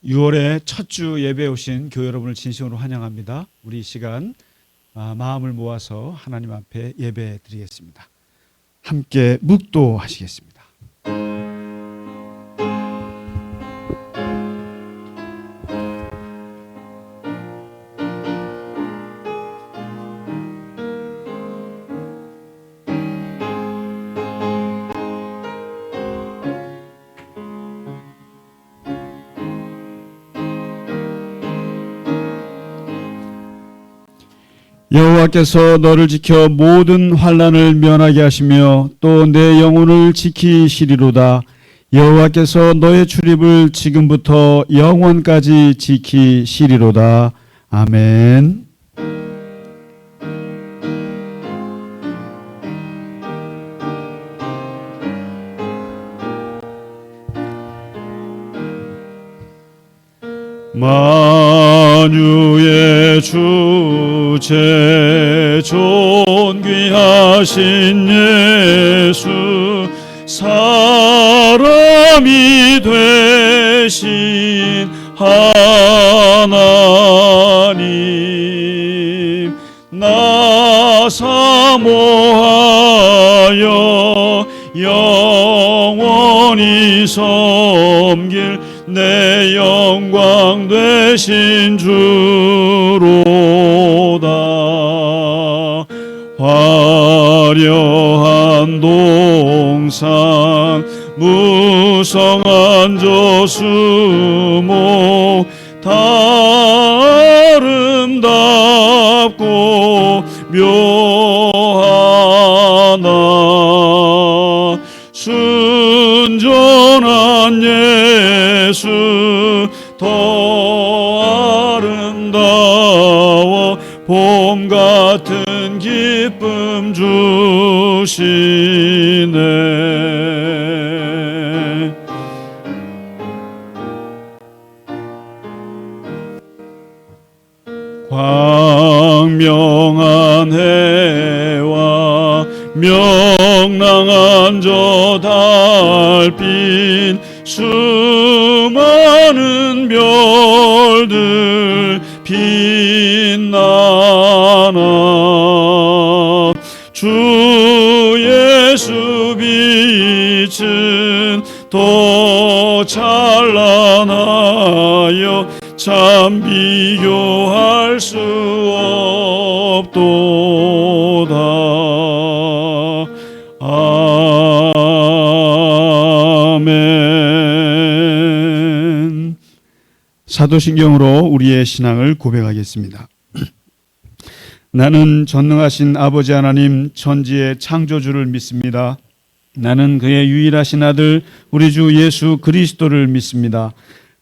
6월의 첫 주 예배에 오신 교회 여러분을 진심으로 환영합니다. 우리 이 시간 마음을 모아서 하나님 앞에 예배 드리겠습니다. 함께 묵도하시겠습니다. 여호와께서 너를 지켜 모든 환난을 면하게 하시며 또 내 영혼을 지키시리로다. 여호와께서 너의 출입을 지금부터 영원까지 지키시리로다. 아멘. 만유의 주제 존귀하신 예수 사람이 되신 하나님 나 사모하여 영원히 섬길 내 영광 되신 주로다. 화려한 동상 무성한 저수목 다 아름답고 묘하나 순전한 예수 더 아름다워 봄 같은 기쁨 주시네. 광명한 해와 명랑한 저 달빛 수많은 별들 빛나나 주 예수 빛은 더 찬란하여 참 비교할 수 없도다. 아멘. 사도신경으로 우리의 신앙을 고백하겠습니다. 나는 전능하신 아버지 하나님 천지의 창조주를 믿습니다. 나는 그의 유일하신 아들 우리 주 예수 그리스도를 믿습니다.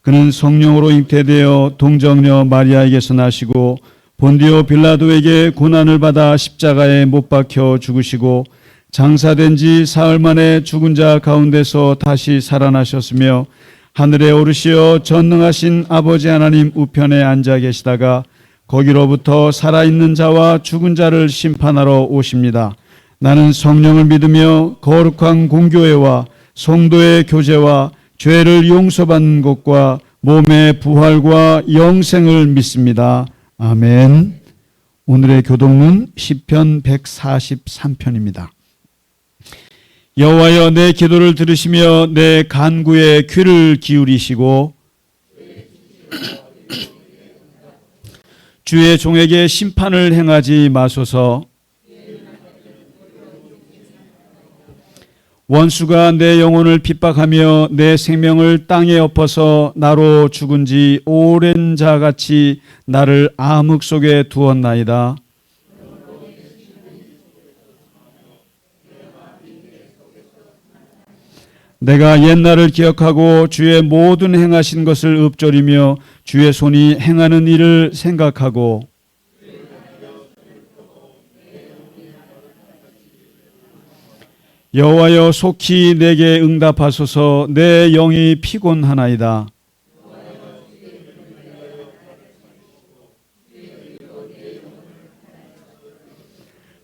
그는 성령으로 잉태되어 동정녀 마리아에게서 나시고 본디오 빌라도에게 고난을 받아 십자가에 못 박혀 죽으시고 장사된 지 사흘 만에 죽은 자 가운데서 다시 살아나셨으며 하늘에 오르시어 전능하신 아버지 하나님 우편에 앉아 계시다가 거기로부터 살아있는 자와 죽은 자를 심판하러 오십니다. 나는 성령을 믿으며 거룩한 공교회와 성도의 교제와 죄를 용서받는 것과 몸의 부활과 영생을 믿습니다. 아멘. 오늘의 교독은 시편 143편입니다. 여호와여 내 기도를 들으시며 내 간구에 귀를 기울이시고 주의 종에게 심판을 행하지 마소서. 원수가 내 영혼을 핍박하며 내 생명을 땅에 엎어서 나로 죽은 지 오랜 자같이 나를 암흑 속에 두었나이다. 내가 옛날을 기억하고 주의 모든 행하신 것을 읊조리며 주의 손이 행하는 일을 생각하고 여호와여 속히 내게 응답하소서. 내 영이 피곤하나이다.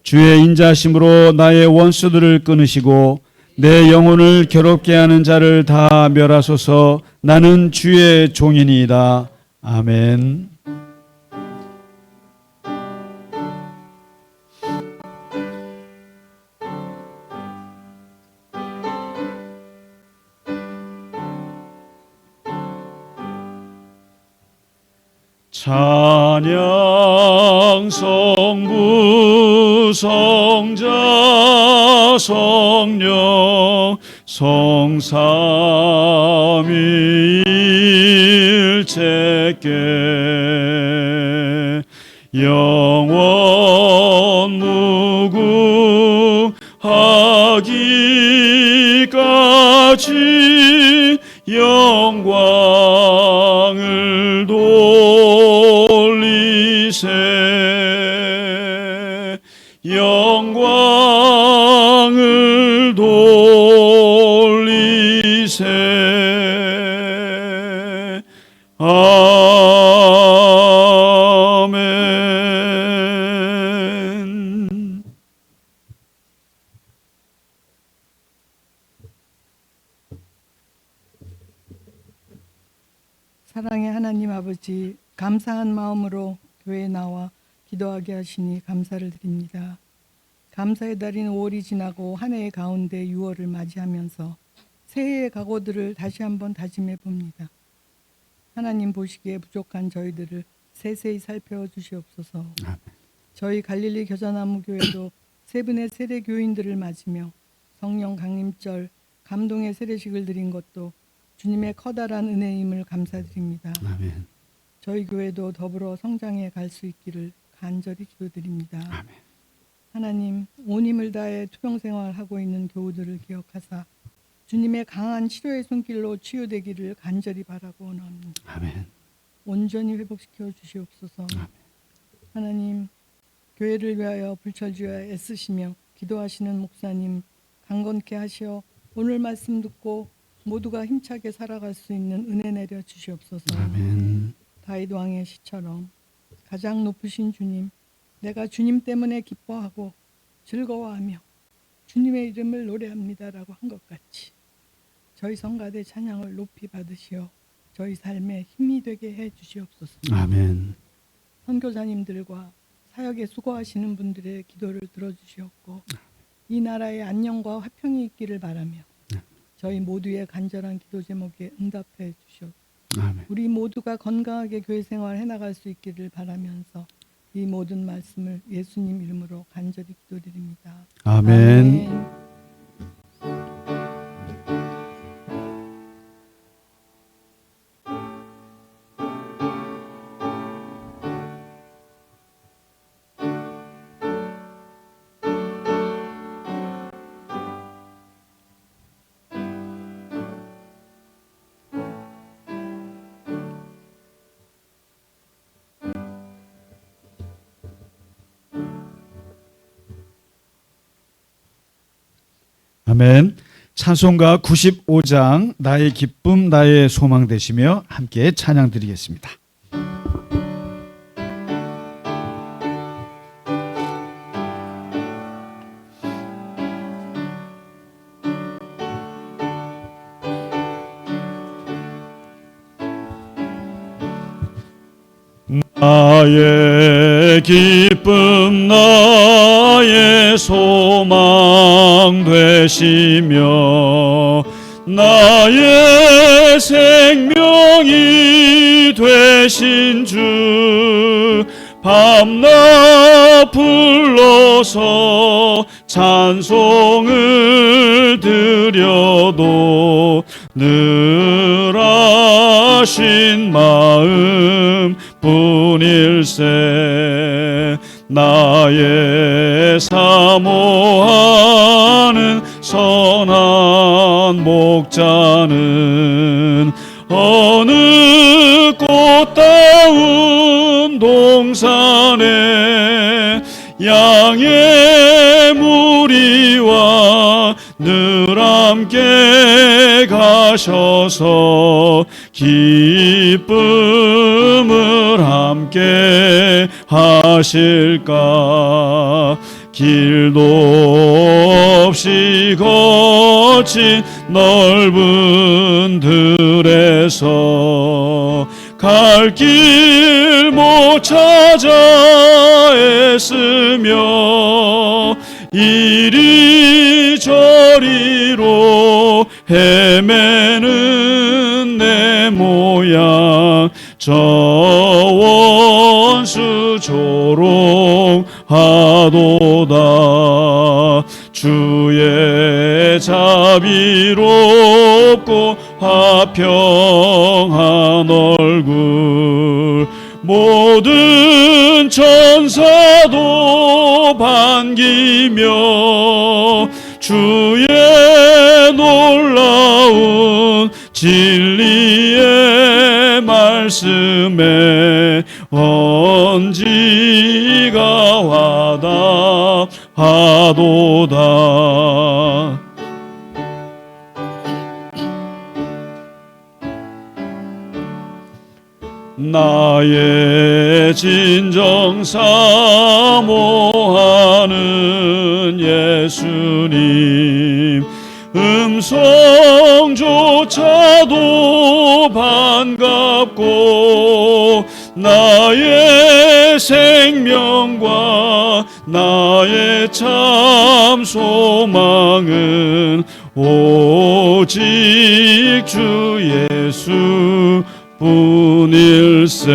주의 인자심으로 나의 원수들을 끊으시고 내 영혼을 괴롭게 하는 자를 다 멸하소서. 나는 주의 종이니이다. 아멘. 찬양 성부 성자 성령 성삼위일체께 영원 무궁하기까지 영광을 돌리세. 영광을 돌리세. 아멘. 사랑의 하나님 아버지, 감사한 마음으로 교회에 나와 기도하게 하시니 감사를 드립니다. 감사의 달인 5월이 지나고 한 해의 가운데 6월을 맞이하면서 새해의 각오들을 다시 한번 다짐해 봅니다. 하나님 보시기에 부족한 저희들을 세세히 살펴 주시옵소서. 저희 갈릴리 겨자나무 교회도 세 분의 세례 교인들을 맞으며 성령 강림절 감동의 세례식을 드린 것도 주님의 커다란 은혜임을 감사드립니다. 아멘. 저희 교회도 더불어 성장해 갈 수 있기를 간절히 기도드립니다. 아멘. 하나님, 온 힘을 다해 투병 생활하고 있는 교우들을 기억하사 주님의 강한 치료의 손길로 치유되기를 간절히 바라고 원합니다. 아멘. 온전히 회복시켜 주시옵소서. 아멘. 하나님, 교회를 위하여 불철주야 애쓰시며 기도하시는 목사님 강건케 하시어 오늘 말씀 듣고 모두가 힘차게 살아갈 수 있는 은혜 내려 주시옵소서. 아멘. 다윗 왕의 시처럼 가장 높으신 주님, 내가 주님 때문에 기뻐하고 즐거워하며 주님의 이름을 노래합니다라고 한 것 같이 저희 성가대 찬양을 높이 받으시어 저희 삶에 힘이 되게 해 주시옵소서. 아멘. 선교사님들과 사역에 수고하시는 분들의 기도를 들어주시옵고 이 나라의 안녕과 화평이 있기를 바라며 저희 모두의 간절한 기도 제목에 응답해 주시옵소서. 아멘. 우리 모두가 건강하게 교회 생활 해나갈 수 있기를 바라면서 이 모든 말씀을 예수님 이름으로 간절히 기도드립니다. 아멘. 아멘. 아멘. 찬송가 95장 나의 기쁨 나의 소망 되시며 함께 찬양 드리겠습니다. 나의 기쁨 나의 소망 되시며 나의 생명이 되신 주 밤낮 불러서 찬송을 드려도 늘 하신 마음 뿐일세. 나의 사모하는 선한 목자는 어느 꽃다운 동산에 양의 무리와 늘 함께 가셔서 기쁨을 함께 하실까. 길도 없이 거친 넓은 들에서 갈 길 못 찾아 애쓰며 이리저리로 헤매는 내 모양 저 원수 조롱하도다. 주의 자비롭고 화평한 얼굴 모든 천사도 반기며 주의 놀라운 진리의 말씀에 언지가 와닿하도다. 나의 진정 사모하는 예수님 음성조차도 반갑고 나의 생명과 나의 참 소망은 오직 주 예수 뿐일세.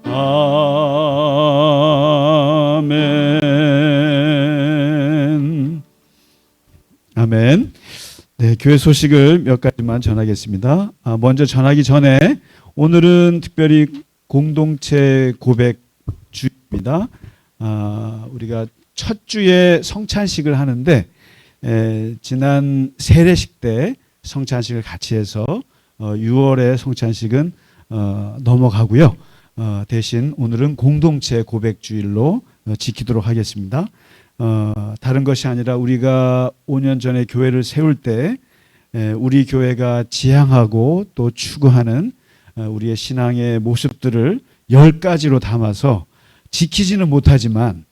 아멘. 아멘. 네, 교회 소식을 몇 가지만 전하겠습니다. 먼저 전하기 전에 오늘은 특별히 공동체 고백 주입니다. 우리가 첫 주에 성찬식을 하는데 지난 세례식 때 성찬식을 같이 해서 6월에 성찬식은 넘어가고요. 대신 오늘은 공동체 고백주일로 지키도록 하겠습니다. 다른 것이 아니라 우리가 5년 전에 교회를 세울 때 우리 교회가 지향하고 또 추구하는 우리의 신앙의 모습들을 10가지로 담아서 지키지는 못하지만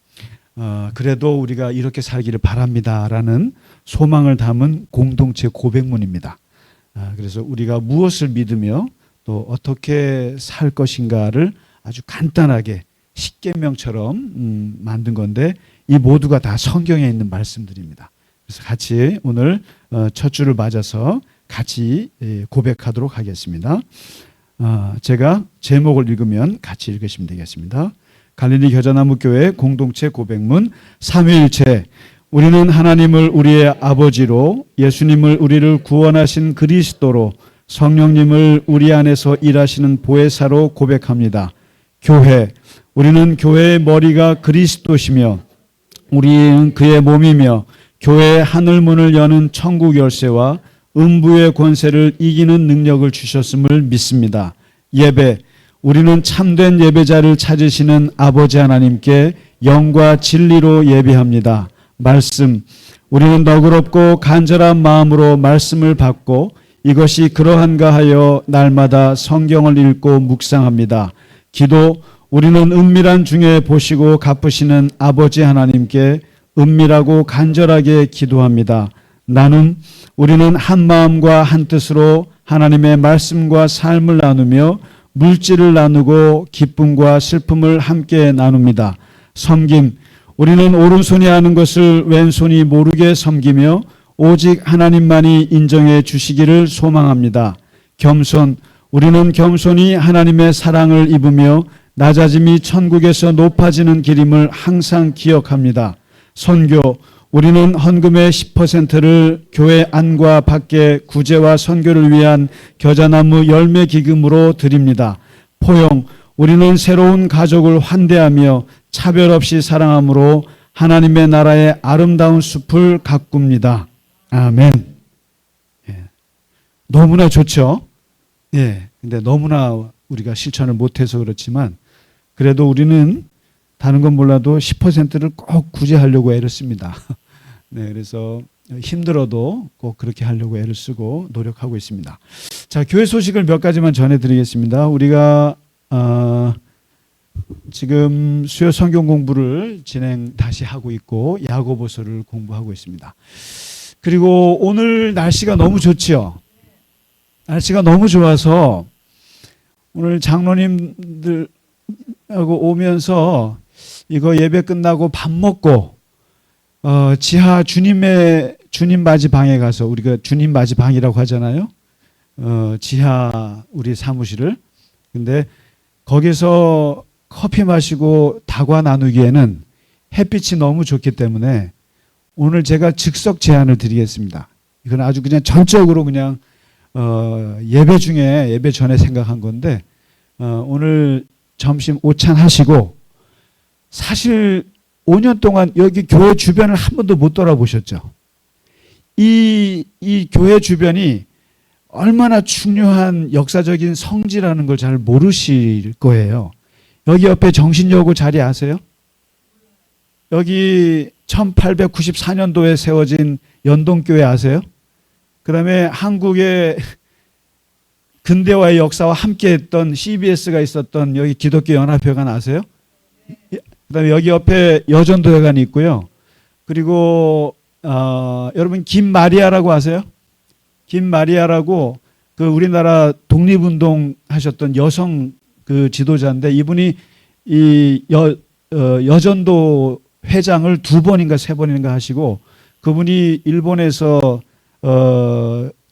그래도 우리가 이렇게 살기를 바랍니다라는 소망을 담은 공동체 고백문입니다. 그래서 우리가 무엇을 믿으며 또 어떻게 살 것인가를 아주 간단하게 십계명처럼 만든 건데 이 모두가 다 성경에 있는 말씀들입니다. 그래서 같이 오늘 첫 주를 맞아서 같이 고백하도록 하겠습니다. 제가 제목을 읽으면 같이 읽으시면 되겠습니다. 갈릴리 겨자나무교회 공동체 고백문 삼위일체. 우리는 하나님을 우리의 아버지로, 예수님을 우리를 구원하신 그리스도로, 성령님을 우리 안에서 일하시는 보혜사로 고백합니다. 교회. 우리는 교회의 머리가 그리스도시며 우리는 그의 몸이며 교회의 하늘문을 여는 천국 열쇠와 음부의 권세를 이기는 능력을 주셨음을 믿습니다. 예배. 우리는 참된 예배자를 찾으시는 아버지 하나님께 영과 진리로 예배합니다. 말씀. 우리는 너그럽고 간절한 마음으로 말씀을 받고 이것이 그러한가 하여 날마다 성경을 읽고 묵상합니다. 기도. 우리는 은밀한 중에 보시고 갚으시는 아버지 하나님께 은밀하고 간절하게 기도합니다. 나눔. 우리는 한 마음과 한 뜻으로 하나님의 말씀과 삶을 나누며 물질을 나누고 기쁨과 슬픔을 함께 나눕니다. 섬김. 우리는 오른손이 하는 것을 왼손이 모르게 섬기며 오직 하나님만이 인정해 주시기를 소망합니다. 겸손. 우리는 겸손히 하나님의 사랑을 입으며 낮아짐이 천국에서 높아지는 길임을 항상 기억합니다. 선교. 우리는 헌금의 10%를 교회 안과 밖에 구제와 선교를 위한 겨자나무 열매 기금으로 드립니다. 포용. 우리는 새로운 가족을 환대하며 차별 없이 사랑함으로 하나님의 나라의 아름다운 숲을 가꿉니다. 아멘. 예. 너무나 좋죠? 예. 근데 너무나 우리가 실천을 못해서 그렇지만 그래도 우리는 다른 건 몰라도 10%를 꼭 구제하려고 애를 씁니다. 네, 그래서 힘들어도 꼭 그렇게 하려고 애를 쓰고 노력하고 있습니다. 자, 교회 소식을 몇 가지만 전해드리겠습니다. 우리가 지금 수요 성경 공부를 다시 하고 있고 야고보서를 공부하고 있습니다. 그리고 오늘 날씨가 너무 좋지요. 날씨가 너무 좋아서 오늘 장로님들하고 오면서 이거 예배 끝나고 밥 먹고 지하 주님 맞이 방에 가서, 우리가 주님 맞이 방이라고 하잖아요. 지하 우리 사무실을. 근데 거기서 커피 마시고 다과 나누기에는 햇빛이 너무 좋기 때문에 오늘 제가 즉석 제안을 드리겠습니다. 이건 아주 그냥 전적으로 그냥 예배 중에, 예배 전에 생각한 건데, 오늘 점심 오찬 하시고, 사실 5년 동안 여기 교회 주변을 한 번도 못 돌아보셨죠. 이 교회 주변이 얼마나 중요한 역사적인 성지라는 걸 잘 모르실 거예요. 여기 옆에 정신여고 자리 아세요? 여기 1894년도에 세워진 연동교회 아세요? 그 다음에 한국의 근대화의 역사와 함께했던 CBS가 있었던 여기 기독교 연합회관 아세요? 그 다음에 여기 옆에 여전도회관이 있고요. 그리고 여러분 김마리아라고 아세요? 김마리아라고 그 우리나라 독립운동 하셨던 여성 그 지도자인데, 이분이 이 여전도 회장을 2번인가 3번인가 하시고, 그분이 일본에서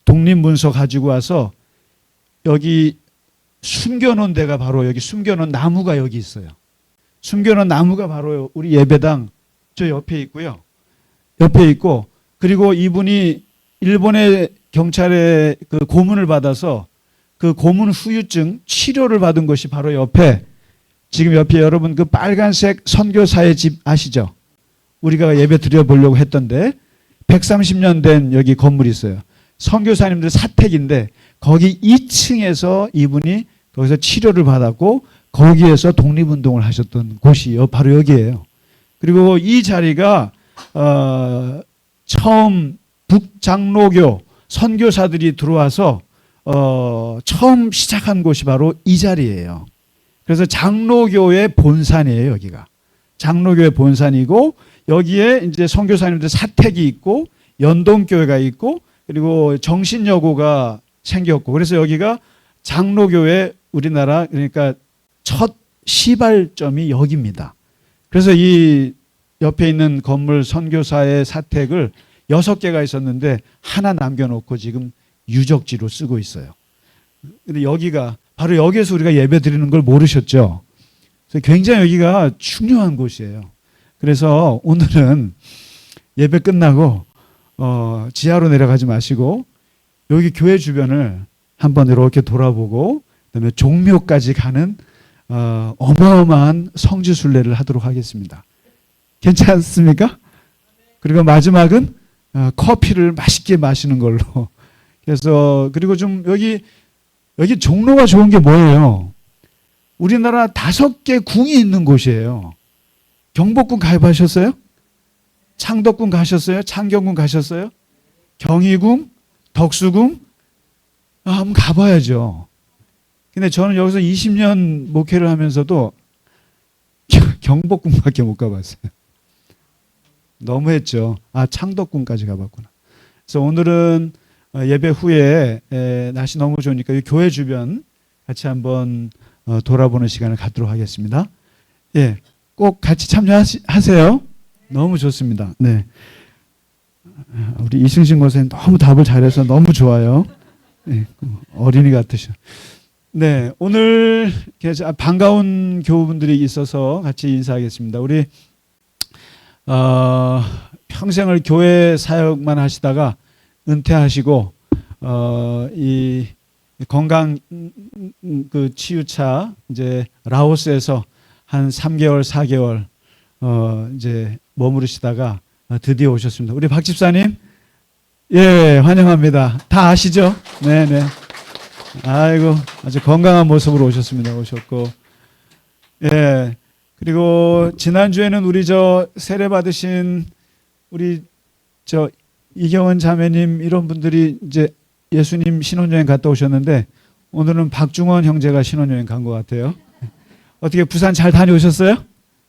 독립문서 가지고 와서 여기 숨겨놓은 데가 바로, 여기 숨겨놓은 나무가 여기 있어요. 숨겨놓은 나무가 바로 우리 예배당 저 옆에 있고요. 옆에 있고, 그리고 이분이 일본의 경찰의 그 고문을 받아서 그 고문 후유증 치료를 받은 것이 바로 옆에, 지금 옆에 여러분 그 빨간색 선교사의 집 아시죠? 우리가 예배 드려보려고 했던데 130년 된 여기 건물이 있어요. 선교사님들 사택인데 거기 2층에서 이분이 거기서 치료를 받았고 거기에서 독립운동을 하셨던 곳이 바로 여기예요. 그리고 이 자리가 처음 북장로교 선교사들이 들어와서 처음 시작한 곳이 바로 이 자리예요. 그래서 장로교의 본산이에요, 여기가. 장로교의 본산이고, 여기에 이제 선교사님들 사택이 있고, 연동교회가 있고, 그리고 정신여고가 생겼고, 그래서 여기가 장로교회 우리나라, 그러니까 첫 시발점이 여기입니다. 그래서 이 옆에 있는 건물 선교사의 사택을 6개가 있었는데 하나 남겨놓고 지금 유적지로 쓰고 있어요. 근데 여기가 바로 여기에서 우리가 예배 드리는 걸 모르셨죠? 그래서 굉장히 여기가 중요한 곳이에요. 그래서 오늘은 예배 끝나고 지하로 내려가지 마시고 여기 교회 주변을 한번 이렇게 돌아보고 그다음에 종묘까지 가는 어마어마한 성지순례를 하도록 하겠습니다. 괜찮습니까? 그리고 마지막은 커피를 맛있게 마시는 걸로. 그래서 그리고 좀 여기 종로가 좋은 게 뭐예요? 우리나라 5개 궁이 있는 곳이에요. 경복궁 가입하셨어요? 창덕궁 가셨어요? 창경궁 가셨어요? 경희궁, 덕수궁, 한번 가봐야죠. 근데 저는 여기서 20년 목회를 하면서도 경복궁밖에 못 가봤어요. 너무했죠. 창덕궁까지 가봤구나. 그래서 오늘은 예배 후에 날씨 너무 좋으니까 이 교회 주변 같이 한번 돌아보는 시간을 갖도록 하겠습니다. 예, 꼭 같이 참여하세요. 너무 좋습니다. 네, 우리 이승신 권사님 너무 답을 잘해서 너무 좋아요. 네, 어린이 같으셔. 네, 오늘 반가운 교우분들이 있어서 같이 인사하겠습니다. 우리 평생을 교회 사역만 하시다가 은퇴하시고 이 건강 그 치유차 이제 라오스에서 한 3개월 4개월 이제 머무르시다가 드디어 오셨습니다. 우리 박 집사님, 예, 환영합니다. 다 아시죠? 네네. 아이고, 아주 건강한 모습으로 오셨고, 예. 그리고 지난주에는 우리 세례 받으신 우리 이경원 자매님 이런 분들이 이제 예수님 신혼여행 갔다 오셨는데 오늘은 박중원 형제가 신혼여행 간 것 같아요. 어떻게 부산 잘 다녀오셨어요?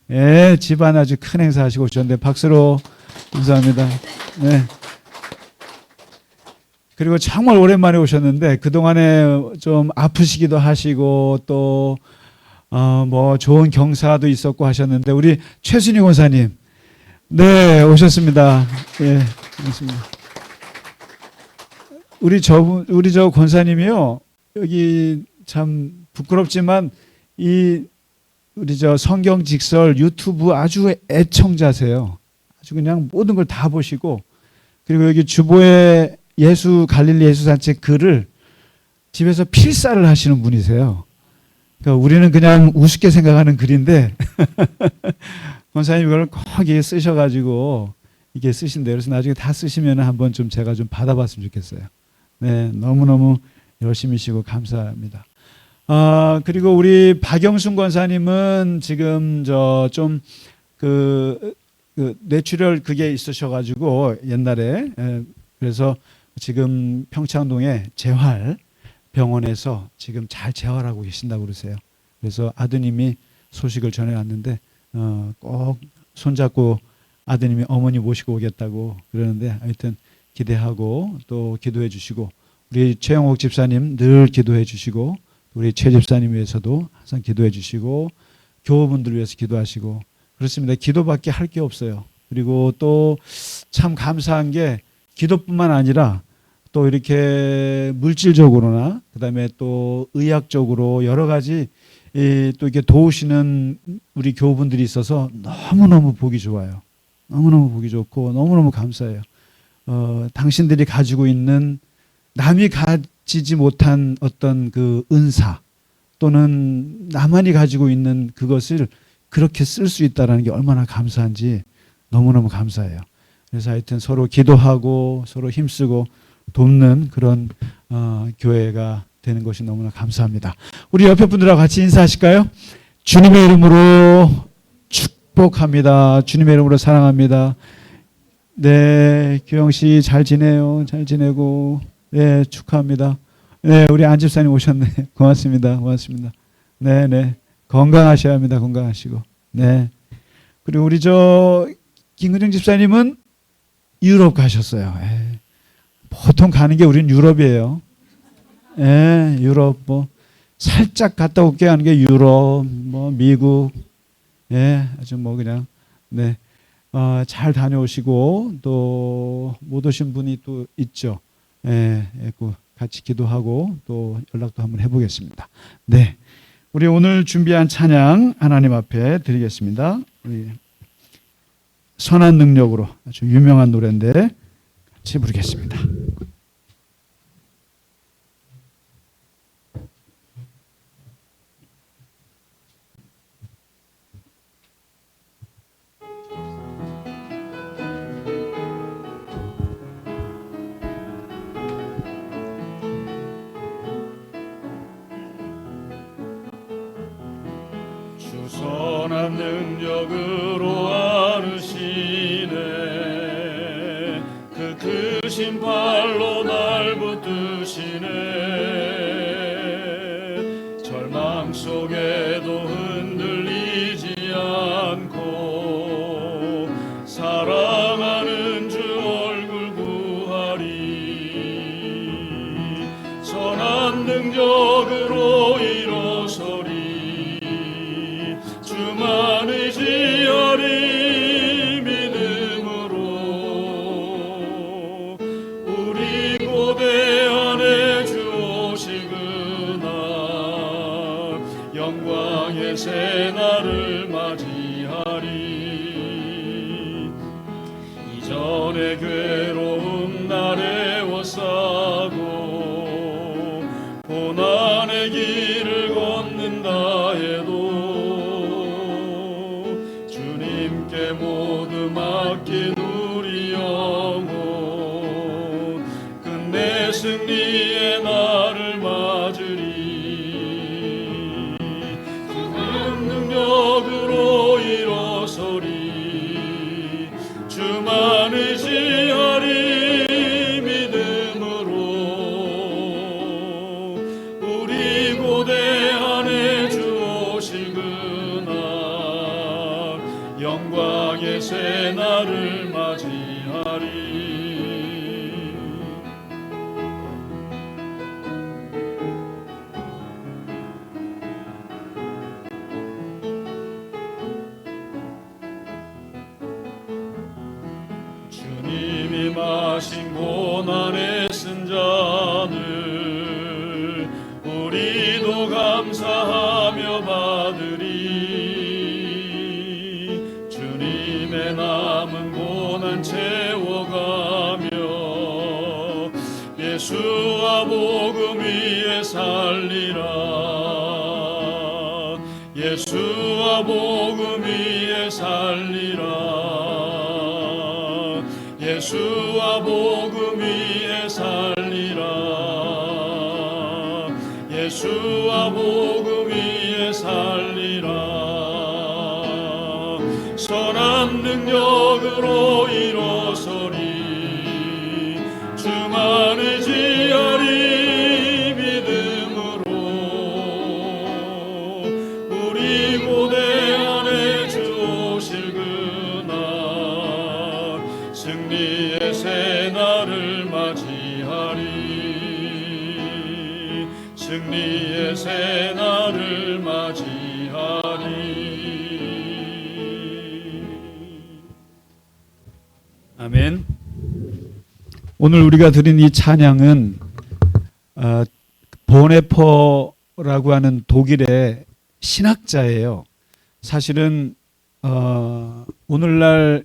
예, 집안 아주 큰 행사 하시고 오셨는데 박수로 감사합니다. 네. 그리고 정말 오랜만에 오셨는데 그동안에 좀 아프시기도 하시고 또 뭐 좋은 경사도 있었고 하셨는데 우리 최순희 권사님 네 오셨습니다. 예, 반갑습니다. 우리 저 권사님이요 여기 참 부끄럽지만 우리 저 성경 직설 유튜브 아주 애청자세요. 아주 그냥 모든 걸 다 보시고 그리고 여기 주보에 갈릴리 예수 산책 글을 집에서 필사를 하시는 분이세요. 그러니까 우리는 그냥 우습게 생각하는 글인데 권사님 이걸 꼭 이게 쓰셔가지고 이게 쓰신대요. 그래서 나중에 다 쓰시면 한번 좀 제가 좀 받아봤으면 좋겠어요. 네, 너무너무 열심히시고 감사합니다. 그리고 우리 박영순 권사님은 지금 그 뇌출혈 그게 있으셔가지고 옛날에 그래서 지금 평창동에 재활병원에서 지금 잘 재활하고 계신다고 그러세요. 그래서 아드님이 소식을 전해왔는데 꼭 손잡고 아드님이 어머니 모시고 오겠다고 그러는데 하여튼 기대하고 또 기도해 주시고 우리 최영옥 집사님 늘 기도해 주시고 우리 최 집사님 위해서도 항상 기도해 주시고 교우분들 위해서 기도하시고 그렇습니다. 기도밖에 할 게 없어요. 그리고 또 참 감사한 게 기도뿐만 아니라 또 이렇게 물질적으로나 그다음에 또 의학적으로 여러 가지 또 이렇게 도우시는 우리 교우분들이 있어서 너무너무 보기 좋아요. 너무너무 보기 좋고 너무너무 감사해요. 당신들이 가지고 있는 남이 가지지 못한 어떤 그 은사 또는 나만이 가지고 있는 그것을 그렇게 쓸 수 있다는 게 얼마나 감사한지 너무너무 감사해요. 그래서 하여튼 서로 기도하고 서로 힘쓰고 돕는 그런 교회가 되는 것이 너무나 감사합니다. 우리 옆에 분들하고 같이 인사하실까요? 주님의 이름으로 축복합니다. 주님의 이름으로 사랑합니다. 네, 규영 씨 잘 지내요. 잘 지내고 네, 축하합니다. 네, 우리 안 집사님 오셨네. 고맙습니다. 고맙습니다. 네, 네. 건강하셔야 합니다. 건강하시고. 네. 그리고 우리 김근정 집사님은 유럽 가셨어요. 보통 가는 게 우린 유럽이에요. 유럽 뭐 살짝 갔다 올게 하는 게 유럽, 뭐 미국, 아주 뭐 그냥 네, 잘 다녀오시고 또 못 오신 분이 또 있죠. 같이 기도하고 또 연락도 한번 해보겠습니다. 네, 우리 오늘 준비한 찬양 하나님 앞에 드리겠습니다. 우리 선한 능력으로 아주 유명한 노래인데 같이 부르겠습니다. 주 선한 능력으로 안으시네 그 크신 발로 날 붙드시네 절망 속에도 흔들리지 않고 사랑하는 주 얼굴 구하리 선한 능력으로 일어서리 주만 의지하리 믿음으로 우리 고대 안에 주 오시그날 영광의 새날을 맞이하리 이전의 괴로움 날에 워싸고 고난의 길을 걷는다 해도 주님께 모두 맡긴 우리 영혼 끝내 승리의 날을 맞으리 큰 능력으로 일어서리 주만 의지하리 믿음으로 우리 고대 안에 주 오시 새 날을 맞이하리. 주님이 마신 고난의 쓴 잔을 우리도 감사하며 받으리. 주님의 남은 고난 채워가며 예수와 복음 위에 살리라. 예수와 복음 위에 살리라. 예수와 복음 위에 살리라. 예수와 복음 위에 살리라. 선한 능력으로 일어서리. 주만 의지하리. 믿음으로 우리 고대 안에 주 오실 그날 승리의 새 날을 맞이하리. 승리의 새 날을 맞이하리. 아멘. 오늘 우리가 드린 이 찬양은 보네퍼라고 하는 독일의 신학자예요. 사실은 오늘날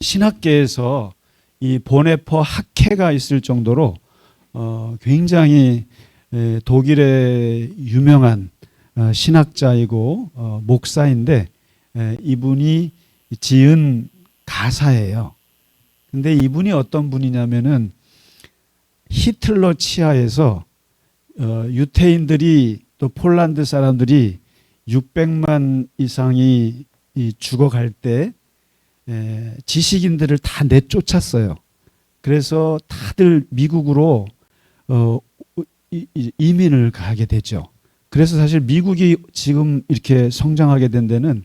신학계에서 이 보네퍼 학회가 있을 정도로 굉장히 독일의 유명한 신학자이고 목사인데 이분이 지은 가사예요. 근데 이분이 어떤 분이냐면은 히틀러 치하에서 유태인들이 또 폴란드 사람들이 600만 이상이 죽어갈 때 지식인들을 다 내쫓았어요. 그래서 다들 미국으로 이민을 가게 되죠. 그래서 사실 미국이 지금 이렇게 성장하게 된 데는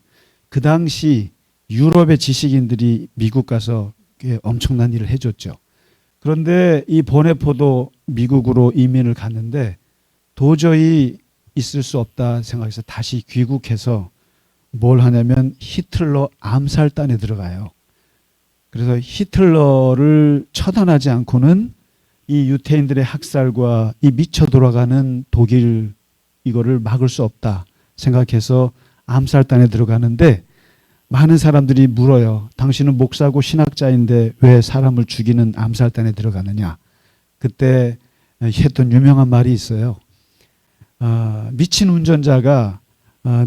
그 당시 유럽의 지식인들이 미국 가서 엄청난 일을 해줬죠. 그런데 이 보네포도 미국으로 이민을 갔는데 도저히 있을 수 없다 생각해서 다시 귀국해서 뭘 하냐면 히틀러 암살단에 들어가요. 그래서 히틀러를 처단하지 않고는 이 유태인들의 학살과 이 미쳐 돌아가는 독일 이거를 막을 수 없다 생각해서 암살단에 들어가는데 많은 사람들이 물어요. 당신은 목사고 신학자인데 왜 사람을 죽이는 암살단에 들어가느냐. 그때 했던 유명한 말이 있어요. 미친 운전자가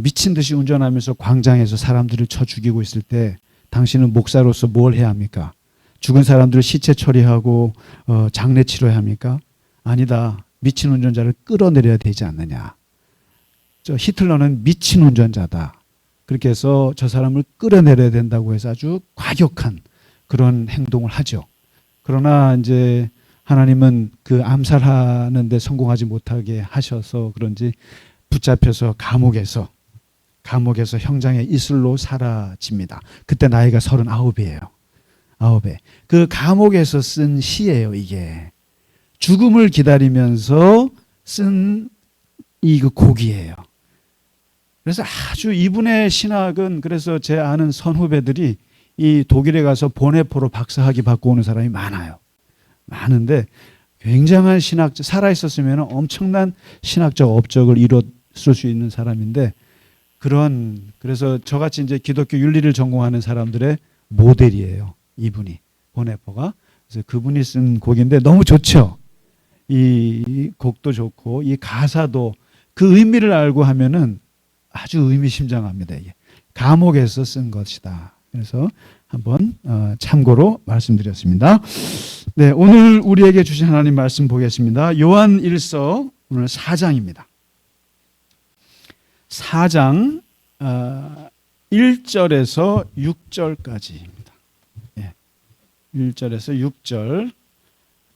미친 듯이 운전하면서 광장에서 사람들을 쳐 죽이고 있을 때 당신은 목사로서 뭘 해야 합니까? 죽은 사람들을 시체 처리하고 장례 치러야 합니까? 아니다. 미친 운전자를 끌어내려야 되지 않느냐. 히틀러는 미친 운전자다. 그렇게 해서 저 사람을 끌어내려야 된다고 해서 아주 과격한 그런 행동을 하죠. 그러나 이제 하나님은 그 암살하는 데 성공하지 못하게 하셔서 그런지 붙잡혀서 감옥에서 형장의 이슬로 사라집니다. 그때 나이가 39이에요. 9에. 그 감옥에서 쓴 시예요, 이게. 죽음을 기다리면서 쓴 이 곡이에요. 그래서 아주 이분의 신학은 그래서 제 아는 선후배들이 이 독일에 가서 보네포로 박사학위 받고 오는 사람이 많아요. 많은데 굉장한 신학자, 살아있었으면 엄청난 신학적 업적을 이뤘을 수 있는 사람인데 그래서 저같이 이제 기독교 윤리를 전공하는 사람들의 모델이에요. 이분이, 보네포가. 그래서 그분이 쓴 곡인데 너무 좋죠. 이 곡도 좋고 이 가사도 그 의미를 알고 하면은 아주 의미심장합니다. 이게 감옥에서 쓴 것이다. 그래서 한번 참고로 말씀드렸습니다. 네, 오늘 우리에게 주신 하나님 말씀 보겠습니다. 요한 1서 오늘 4장입니다. 4장 1절에서 6절까지입니다. 1절에서 6절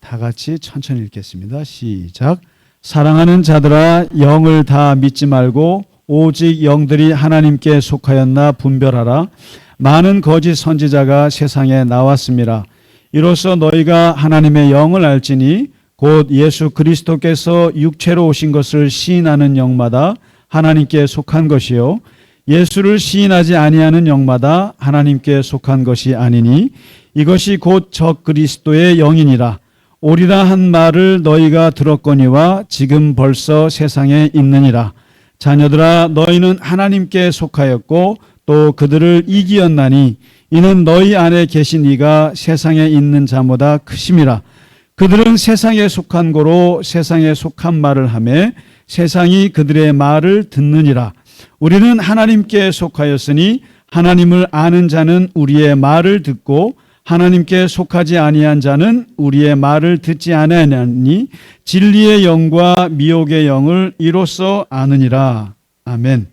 다 같이 천천히 읽겠습니다. 시작. 사랑하는 자들아, 영을 다 믿지 말고 오직 영들이 하나님께 속하였나 분별하라. 많은 거짓 선지자가 세상에 나왔습니다. 이로써 너희가 하나님의 영을 알지니 곧 예수 그리스도께서 육체로 오신 것을 시인하는 영마다 하나님께 속한 것이요 예수를 시인하지 아니하는 영마다 하나님께 속한 것이 아니니 이것이 곧 적 그리스도의 영이니라. 오리라 한 말을 너희가 들었거니와 지금 벌써 세상에 있느니라. 자녀들아 너희는 하나님께 속하였고 또 그들을 이기었나니 이는 너희 안에 계신 이가 세상에 있는 자보다 크심이라. 그들은 세상에 속한 고로 세상에 속한 말을 하며 세상이 그들의 말을 듣느니라. 우리는 하나님께 속하였으니 하나님을 아는 자는 우리의 말을 듣고 하나님께 속하지 아니한 자는 우리의 말을 듣지 아니하니 진리의 영과 미혹의 영을 이로써 아느니라. 아멘.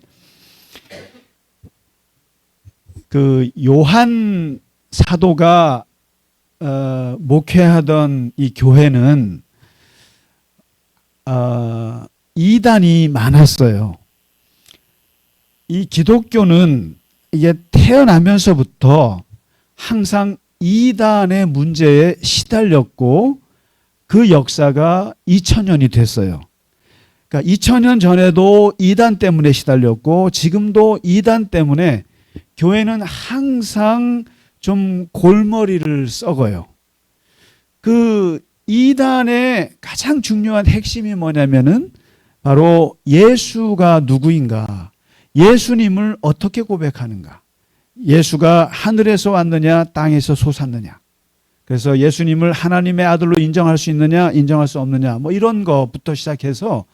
그 요한 사도가 목회하던 이 교회는 이단이 많았어요. 이 기독교는 이게 태어나면서부터 항상 이단의 문제에 시달렸고 그 역사가 2000년이 됐어요. 그러니까 2000년 전에도 이단 때문에 시달렸고 지금도 이단 때문에 교회는 항상 좀 골머리를 썩어요. 그 이단의 가장 중요한 핵심이 뭐냐면은 바로 예수가 누구인가, 예수님을 어떻게 고백하는가, 예수가 하늘에서 왔느냐 땅에서 솟았느냐, 그래서 예수님을 하나님의 아들로 인정할 수 있느냐 인정할 수 없느냐, 뭐 이런 거부터 시작해서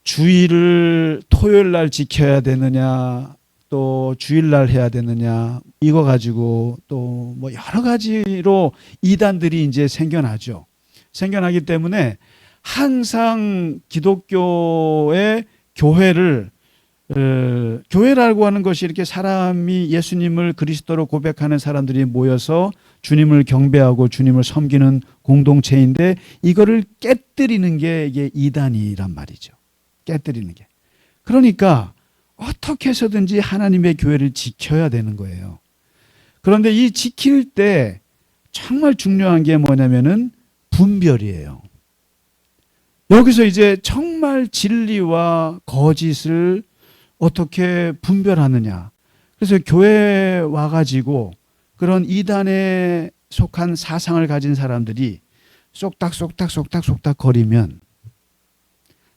주일을 토요일 날 지켜야 되느냐, 또 주일날 해야 되느냐, 이거 가지고 또 뭐 여러 가지로 이단들이 이제 생겨나죠. 생겨나기 때문에 항상 기독교의 교회라고 하는 것이 이렇게 사람이 예수님을 그리스도로 고백하는 사람들이 모여서 주님을 경배하고 주님을 섬기는 공동체인데 이거를 깨뜨리는 게 이게 이단이란 말이죠. 깨뜨리는 게. 그러니까 어떻게 해서든지 하나님의 교회를 지켜야 되는 거예요. 그런데 이 지킬 때 정말 중요한 게 뭐냐면은 분별이에요. 여기서 이제 정말 진리와 거짓을 어떻게 분별하느냐. 그래서 교회에 와가지고 그런 이단에 속한 사상을 가진 사람들이 쏙닥 거리면,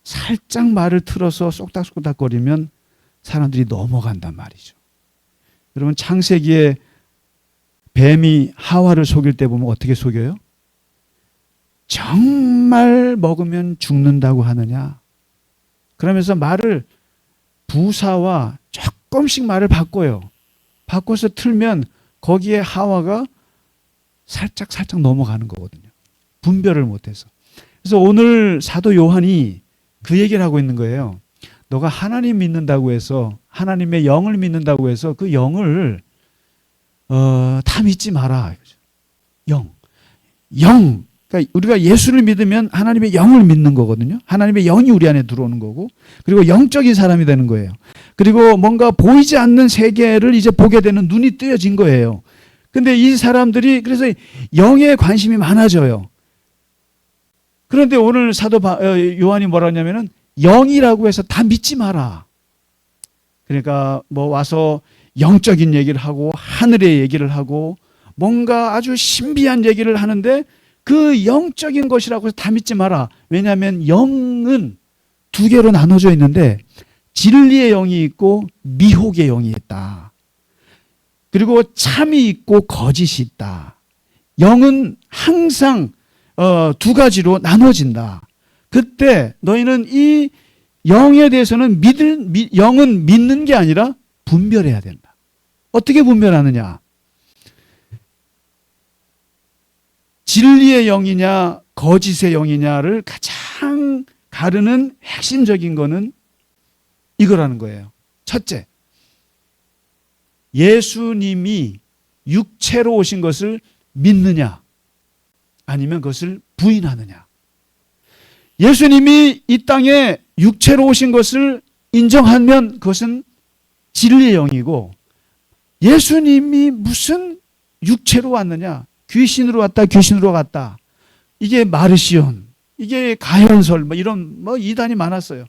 살짝 말을 틀어서 쏙닥 거리면 사람들이 넘어간단 말이죠. 여러분 창세기에 뱀이 하와를 속일 때 보면 어떻게 속여요? 정말 먹으면 죽는다고 하느냐? 그러면서 말을 부사와 조금씩 말을 바꿔요. 바꿔서 틀면 거기에 하와가 살짝 넘어가는 거거든요. 분별을 못해서. 그래서 오늘 사도 요한이 그 얘기를 하고 있는 거예요. 너가 하나님 믿는다고 해서, 하나님의 영을 믿는다고 해서 그 영을 다 믿지 마라. 영. 그러니까 우리가 예수를 믿으면 하나님의 영을 믿는 거거든요. 하나님의 영이 우리 안에 들어오는 거고, 그리고 영적인 사람이 되는 거예요. 그리고 뭔가 보이지 않는 세계를 이제 보게 되는 눈이 뜨여진 거예요. 근데 이 사람들이 그래서 영에 관심이 많아져요. 그런데 오늘 사도 요한이 뭐라 하냐면은 영이라고 해서 다 믿지 마라. 그러니까 뭐 와서 영적인 얘기를 하고 하늘의 얘기를 하고 뭔가 아주 신비한 얘기를 하는데 그 영적인 것이라고 해서 다 믿지 마라. 왜냐하면 영은 두 개로 나눠져 있는데 진리의 영이 있고 미혹의 영이 있다. 그리고 참이 있고 거짓이 있다. 영은 항상 두 가지로 나눠진다. 그때 너희는 이 영에 대해서는 영은 믿는 게 아니라 분별해야 된다. 어떻게 분별하느냐? 진리의 영이냐 거짓의 영이냐를 가장 가르는 핵심적인 거는 이거라는 거예요. 첫째, 예수님이 육체로 오신 것을 믿느냐 아니면 그것을 부인하느냐. 예수님이 이 땅에 육체로 오신 것을 인정하면 그것은 진리의 영이고, 예수님이 무슨 육체로 왔느냐? 귀신으로 왔다, 귀신으로 갔다. 이게 마르시온, 이게 가현설, 이런 이단이 많았어요.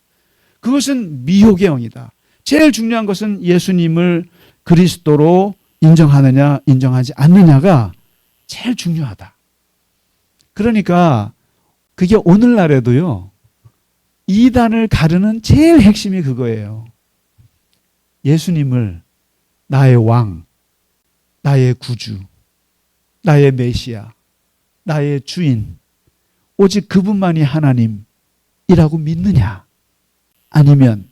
그것은 미혹의 영이다. 제일 중요한 것은 예수님을 그리스도로 인정하느냐, 인정하지 않느냐가 제일 중요하다. 그러니까 그게 오늘날에도요, 이단을 가르는 제일 핵심이 그거예요. 예수님을 나의 왕, 나의 구주, 나의 메시아, 나의 주인, 오직 그분만이 하나님이라고 믿느냐? 아니면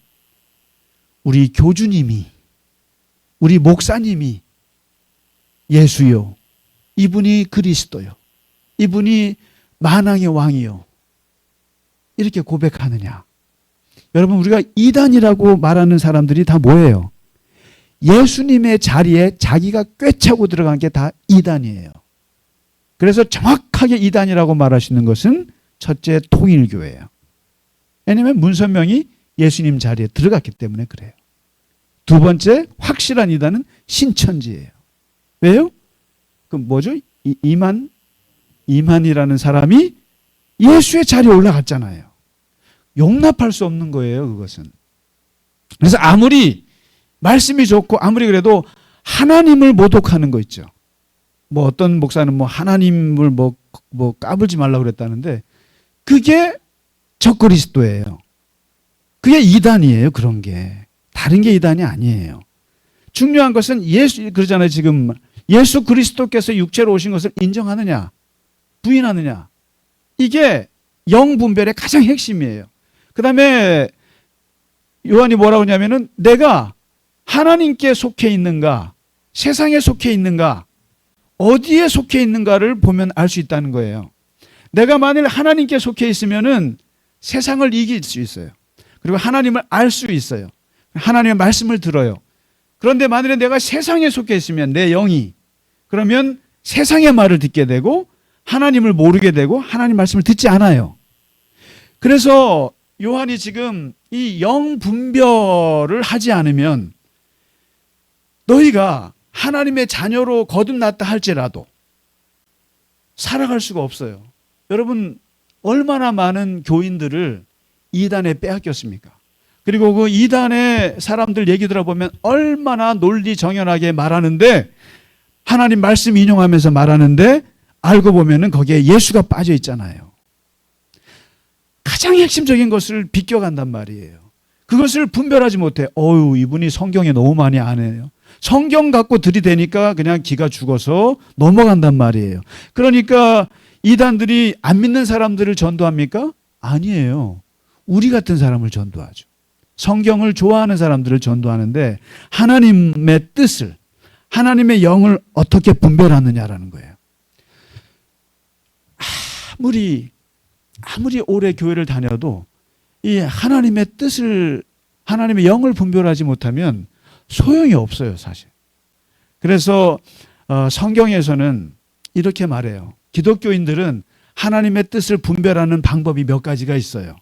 우리 교주님이, 우리 목사님이 예수요, 이분이 그리스도요, 이분이 만왕의 왕이요, 이렇게 고백하느냐? 여러분, 우리가 이단이라고 말하는 사람들이 다 뭐예요? 예수님의 자리에 자기가 꿰차고 들어간 게 다 이단이에요. 그래서 정확하게 이단이라고 말할 수 있는 것은 첫째, 통일교회예요. 왜냐하면 문선명이 예수님 자리에 들어갔기 때문에 그래요. 두 번째, 확실한 이단은 신천지예요. 왜요? 그 뭐죠? 이만이라는 사람이 예수의 자리에 올라갔잖아요. 용납할 수 없는 거예요, 그것은. 그래서 아무리 말씀이 좋고 아무리 그래도 하나님을 모독하는 거 있죠. 어떤 목사는 하나님을 까불지 말라고 그랬다는데, 그게 적그리스도예요. 그게 이단이에요, 그런 게. 다른 게 이단이 아니에요. 중요한 것은 그러잖아요, 지금. 예수 그리스도께서 육체로 오신 것을 인정하느냐, 부인하느냐. 이게 영분별의 가장 핵심이에요. 그 다음에 요한이 뭐라고 하냐면은, 내가 하나님께 속해 있는가, 세상에 속해 있는가, 어디에 속해 있는가를 보면 알 수 있다는 거예요. 내가 만일 하나님께 속해 있으면은 세상을 이길 수 있어요. 그리고 하나님을 알 수 있어요. 하나님의 말씀을 들어요. 그런데 만일에 내가 세상에 속해 있으면, 내 영이, 그러면 세상의 말을 듣게 되고 하나님을 모르게 되고 하나님 말씀을 듣지 않아요. 그래서 요한이 지금 이 영 분별을 하지 않으면 너희가 하나님의 자녀로 거듭났다 할지라도 살아갈 수가 없어요. 여러분, 얼마나 많은 교인들을 이단에 빼앗겼습니까? 그리고 그 이단의 사람들 얘기 들어보면 얼마나 논리정연하게 말하는데, 하나님 말씀 인용하면서 말하는데, 알고 보면은 거기에 예수가 빠져 있잖아요. 가장 핵심적인 것을 비껴간단 말이에요. 그것을 분별하지 못해. 이분이 성경에 너무 많이 안 해요. 성경 갖고 들이대니까 그냥 기가 죽어서 넘어간단 말이에요. 그러니까 이단들이 안 믿는 사람들을 전도합니까? 아니에요. 우리 같은 사람을 전도하죠. 성경을 좋아하는 사람들을 전도하는데, 하나님의 뜻을, 하나님의 영을 어떻게 분별하느냐라는 거예요. 아무리 오래 교회를 다녀도 이 하나님의 뜻을, 하나님의 영을 분별하지 못하면 소용이 없어요, 사실. 그래서 성경에서는 이렇게 말해요. 기독교인들은 하나님의 뜻을 분별하는 방법이 몇 가지가 있어요.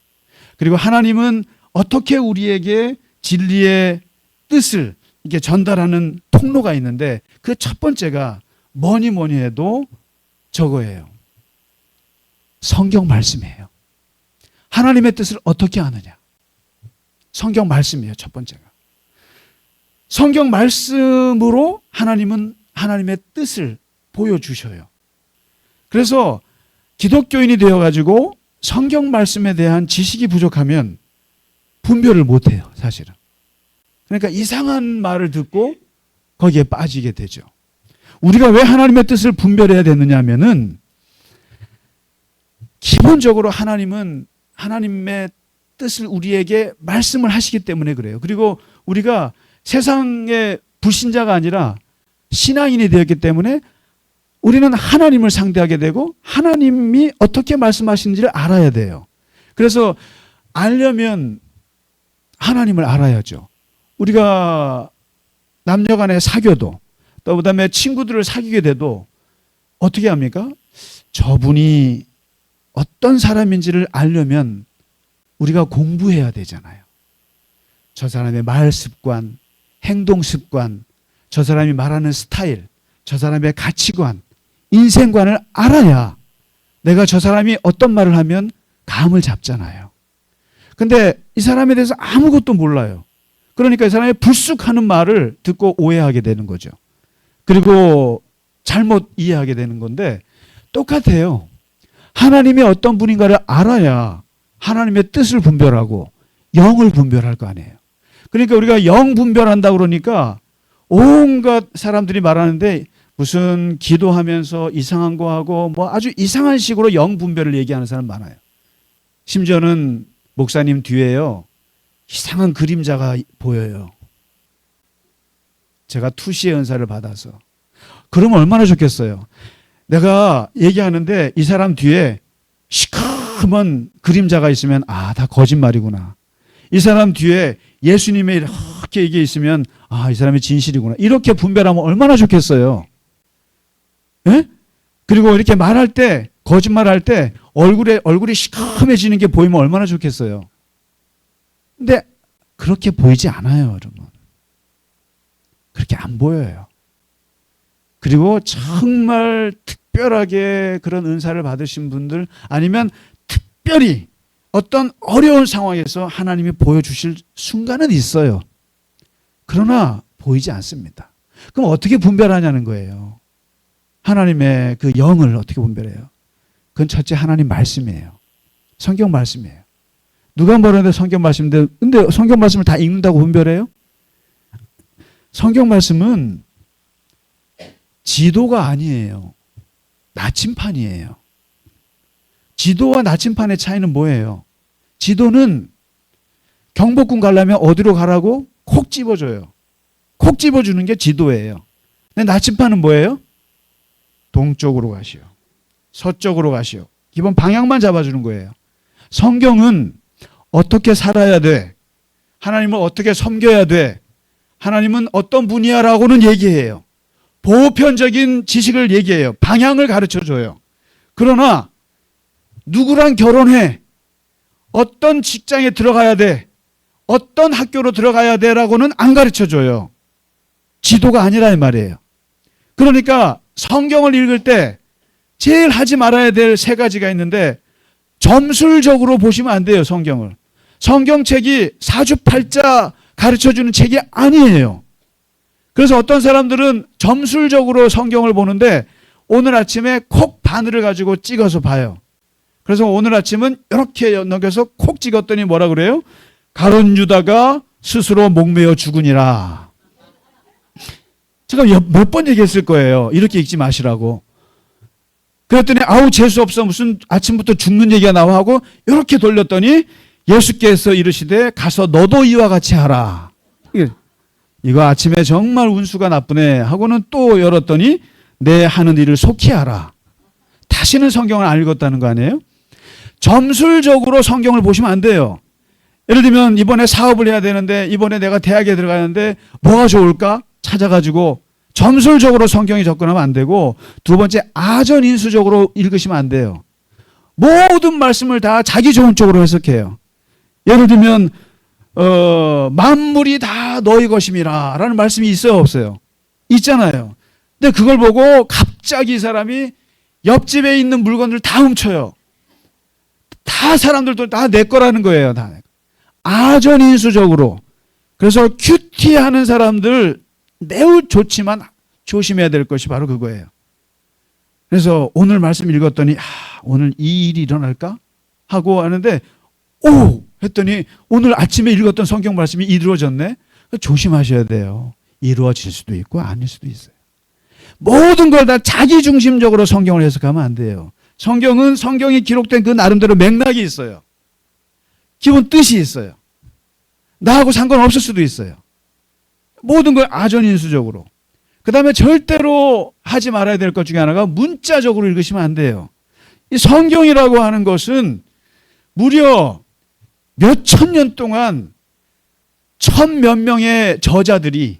그리고 하나님은 어떻게 우리에게 진리의 뜻을 이렇게 전달하는 통로가 있는데, 그 첫 번째가 뭐니 해도 저거예요. 성경 말씀이에요. 하나님의 뜻을 어떻게 아느냐? 성경 말씀이에요, 첫 번째가. 성경 말씀으로 하나님은 하나님의 뜻을 보여주셔요. 그래서 기독교인이 되어가지고 성경 말씀에 대한 지식이 부족하면 분별을 못해요, 사실은. 그러니까 이상한 말을 듣고 거기에 빠지게 되죠. 우리가 왜 하나님의 뜻을 분별해야 되느냐 하면은, 기본적으로 하나님은 하나님의 뜻을 우리에게 말씀을 하시기 때문에 그래요. 그리고 우리가 세상의 불신자가 아니라 신앙인이 되었기 때문에 우리는 하나님을 상대하게 되고 하나님이 어떻게 말씀하시는지를 알아야 돼요. 그래서 알려면 하나님을 알아야죠. 우리가 남녀 간에 사귀어도, 또 그다음에 친구들을 사귀게 돼도 어떻게 합니까? 저분이 어떤 사람인지를 알려면 우리가 공부해야 되잖아요. 저 사람의 말 습관, 행동 습관, 저 사람이 말하는 스타일, 저 사람의 가치관, 인생관을 알아야 내가 저 사람이 어떤 말을 하면 감을 잡잖아요. 근데 이 사람에 대해서 아무것도 몰라요. 그러니까 이 사람이 불쑥하는 말을 듣고 오해하게 되는 거죠. 그리고 잘못 이해하게 되는 건데 똑같아요. 하나님이 어떤 분인가를 알아야 하나님의 뜻을 분별하고 영을 분별할 거 아니에요. 그러니까 우리가 영 분별한다 그러니까 온갖 사람들이 말하는데 무슨 기도하면서 이상한 거 하고 뭐 아주 이상한 식으로 영 분별을 얘기하는 사람 많아요. 심지어는 목사님 뒤에요. 이상한 그림자가 보여요. 제가 투시의 은사를 받아서. 그러면 얼마나 좋겠어요. 내가 얘기하는데 이 사람 뒤에 시커먼 그림자가 있으면 아, 다 거짓말이구나. 이 사람 뒤에 예수님의 이렇게 이게 있으면 아, 이 사람이 진실이구나. 이렇게 분별하면 얼마나 좋겠어요. 예? 그리고 이렇게 말할 때 거짓말할 때 얼굴이 시커매지는 게 보이면 얼마나 좋겠어요. 근데 그렇게 보이지 않아요, 여러분. 그렇게 안 보여요. 그리고 정말 특별하게 그런 은사를 받으신 분들 아니면 특별히 어떤 어려운 상황에서 하나님이 보여주실 순간은 있어요. 그러나 보이지 않습니다. 그럼 어떻게 분별하냐는 거예요. 하나님의 그 영을 어떻게 분별해요? 그건 첫째 하나님 말씀이에요. 성경 말씀이에요. 누가 뭐라는데 성경 말씀인데 근데 성경 말씀을 다 읽는다고 분별해요? 성경 말씀은 지도가 아니에요. 나침판이에요. 지도와 나침판의 차이는 뭐예요? 지도는 경복궁 가려면 어디로 가라고? 콕 집어줘요. 콕 집어주는 게 지도예요. 근데 나침판은 뭐예요? 동쪽으로 가시오. 서쪽으로 가시오. 기본 방향만 잡아주는 거예요. 성경은 어떻게 살아야 돼? 하나님을 어떻게 섬겨야 돼? 하나님은 어떤 분이야라고는 얘기해요. 보편적인 지식을 얘기해요. 방향을 가르쳐줘요. 그러나 누구랑 결혼해? 어떤 직장에 들어가야 돼? 어떤 학교로 들어가야 돼라고는 안 가르쳐줘요. 지도가 아니라 이 말이에요. 그러니까 성경을 읽을 때 제일 하지 말아야 될 세 가지가 있는데 점술적으로 보시면 안 돼요, 성경을. 성경책이 사주팔자 가르쳐주는 책이 아니에요. 그래서 어떤 사람들은 점술적으로 성경을 보는데 오늘 아침에 콕 바늘을 가지고 찍어서 봐요. 그래서 오늘 아침은 이렇게 넘겨서 콕 찍었더니 뭐라 그래요? 가론 유다가 스스로 목매어 죽으니라. 제가 몇 번 얘기했을 거예요. 이렇게 읽지 마시라고. 그랬더니 아우 재수없어 무슨 아침부터 죽는 얘기가 나와 하고 이렇게 돌렸더니 예수께서 이르시되 가서 너도 이와 같이 하라. 이거 아침에 정말 운수가 나쁘네 하고는 또 열었더니 내 하는 일을 속히 하라. 다시는 성경을 안 읽었다는 거 아니에요? 점술적으로 성경을 보시면 안 돼요. 예를 들면 이번에 사업을 해야 되는데 이번에 내가 대학에 들어가는데 뭐가 좋을까? 찾아가지고 점술적으로 성경에 접근하면 안 되고 두 번째 아전인수적으로 읽으시면 안 돼요. 모든 말씀을 다 자기 좋은 쪽으로 해석해요. 예를 들면 만물이 다 너희 것임이라 라는 말씀이 있어요 없어요? 있잖아요. 근데 그걸 보고 갑자기 이 사람이 옆집에 있는 물건들 다 훔쳐요. 다 사람들도 다 내 거라는 거예요. 다. 아전인수적으로. 그래서 큐티하는 사람들 매우 좋지만 조심해야 될 것이 바로 그거예요. 그래서 오늘 말씀 읽었더니 오늘 이 일이 일어날까? 하고 하는데 오! 했더니 오늘 아침에 읽었던 성경 말씀이 이루어졌네? 조심하셔야 돼요. 이루어질 수도 있고 아닐 수도 있어요. 모든 걸 다 자기 중심적으로 성경을 해석하면 안 돼요. 성경은 성경이 기록된 그 나름대로 맥락이 있어요. 기본 뜻이 있어요. 나하고 상관없을 수도 있어요. 모든 걸 아전인수적으로. 그 다음에 절대로 하지 말아야 될 것 중에 하나가 문자적으로 읽으시면 안 돼요. 이 성경이라고 하는 것은 무려 몇천 년 동안 천몇 명의 저자들이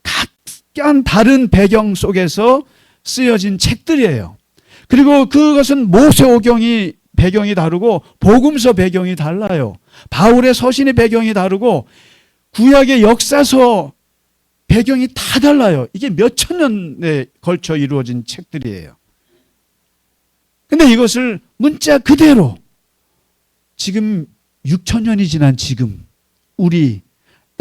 각각 다른 배경 속에서 쓰여진 책들이에요. 그리고 그것은 모세오경이 배경이 다르고 복음서 배경이 달라요. 바울의 서신의 배경이 다르고 구약의 역사서 배경이 다 달라요. 이게 몇천 년에 걸쳐 이루어진 책들이에요. 근데 이것을 문자 그대로 지금 6천 년이 지난 지금 우리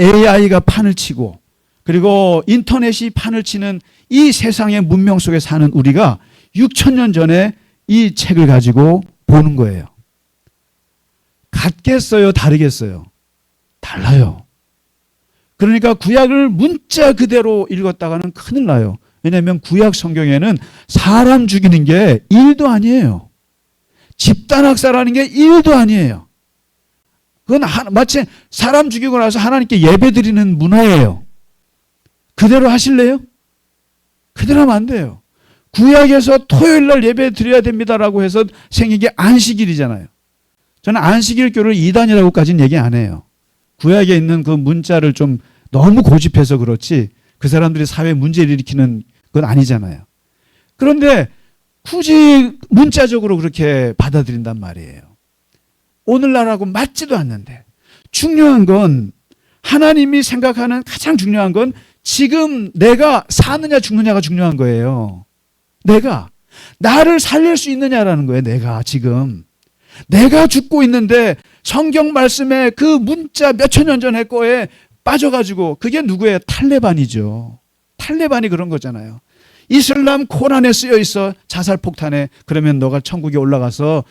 AI가 판을 치고 그리고 인터넷이 판을 치는 이 세상의 문명 속에 사는 우리가 6천 년 전에 이 책을 가지고 보는 거예요. 같겠어요? 다르겠어요? 달라요. 그러니까 구약을 문자 그대로 읽었다가는 큰일 나요. 왜냐하면 구약 성경에는 사람 죽이는 게 1도 아니에요. 집단 학살하는 게 1도 아니에요. 그건 마치 사람 죽이고 나서 하나님께 예배 드리는 문화예요. 그대로 하실래요? 그대로 하면 안 돼요. 구약에서 토요일 날 예배 드려야 됩니다라고 해서 생긴 게 안식일이잖아요. 저는 안식일 교를 이단이라고까지는 얘기 안 해요. 구약에 있는 그 문자를 좀 너무 고집해서 그렇지 그 사람들이 사회에 문제를 일으키는 건 아니잖아요. 그런데 굳이 문자적으로 그렇게 받아들인단 말이에요. 오늘날하고 맞지도 않는데 중요한 건 하나님이 생각하는 가장 중요한 건 지금 내가 사느냐 죽느냐가 중요한 거예요. 내가 나를 살릴 수 있느냐라는 거예요. 내가 죽고 있는데 성경 말씀에 그 문자 몇천 년 전에 거에 빠져가지고 그게 누구예요? 탈레반이죠. 탈레반이 그런 거잖아요. 이슬람 코란에 쓰여 있어 자살 폭탄에 그러면 너가 천국에 올라가서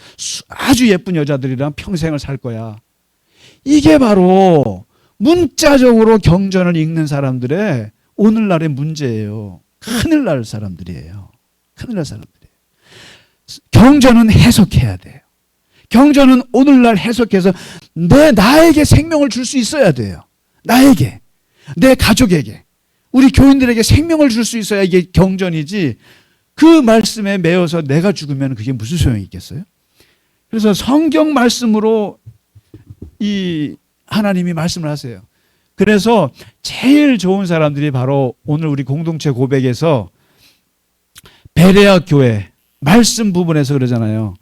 아주 예쁜 여자들이랑 평생을 살 거야. 이게 바로 문자적으로 경전을 읽는 사람들의 오늘날의 문제예요. 큰일 날 사람들이에요. 큰일 날 사람들이에요. 경전은 해석해야 돼요. 경전은 오늘날 해석해서 나에게 생명을 줄 수 있어야 돼요. 나에게, 내 가족에게, 우리 교인들에게 생명을 줄 수 있어야 이게 경전이지 그 말씀에 매여서 내가 죽으면 그게 무슨 소용이 있겠어요? 그래서 성경 말씀으로 이 하나님이 말씀을 하세요. 그래서 제일 좋은 사람들이 바로 오늘 우리 공동체 고백에서 베레아 교회 말씀 부분에서 그러잖아요.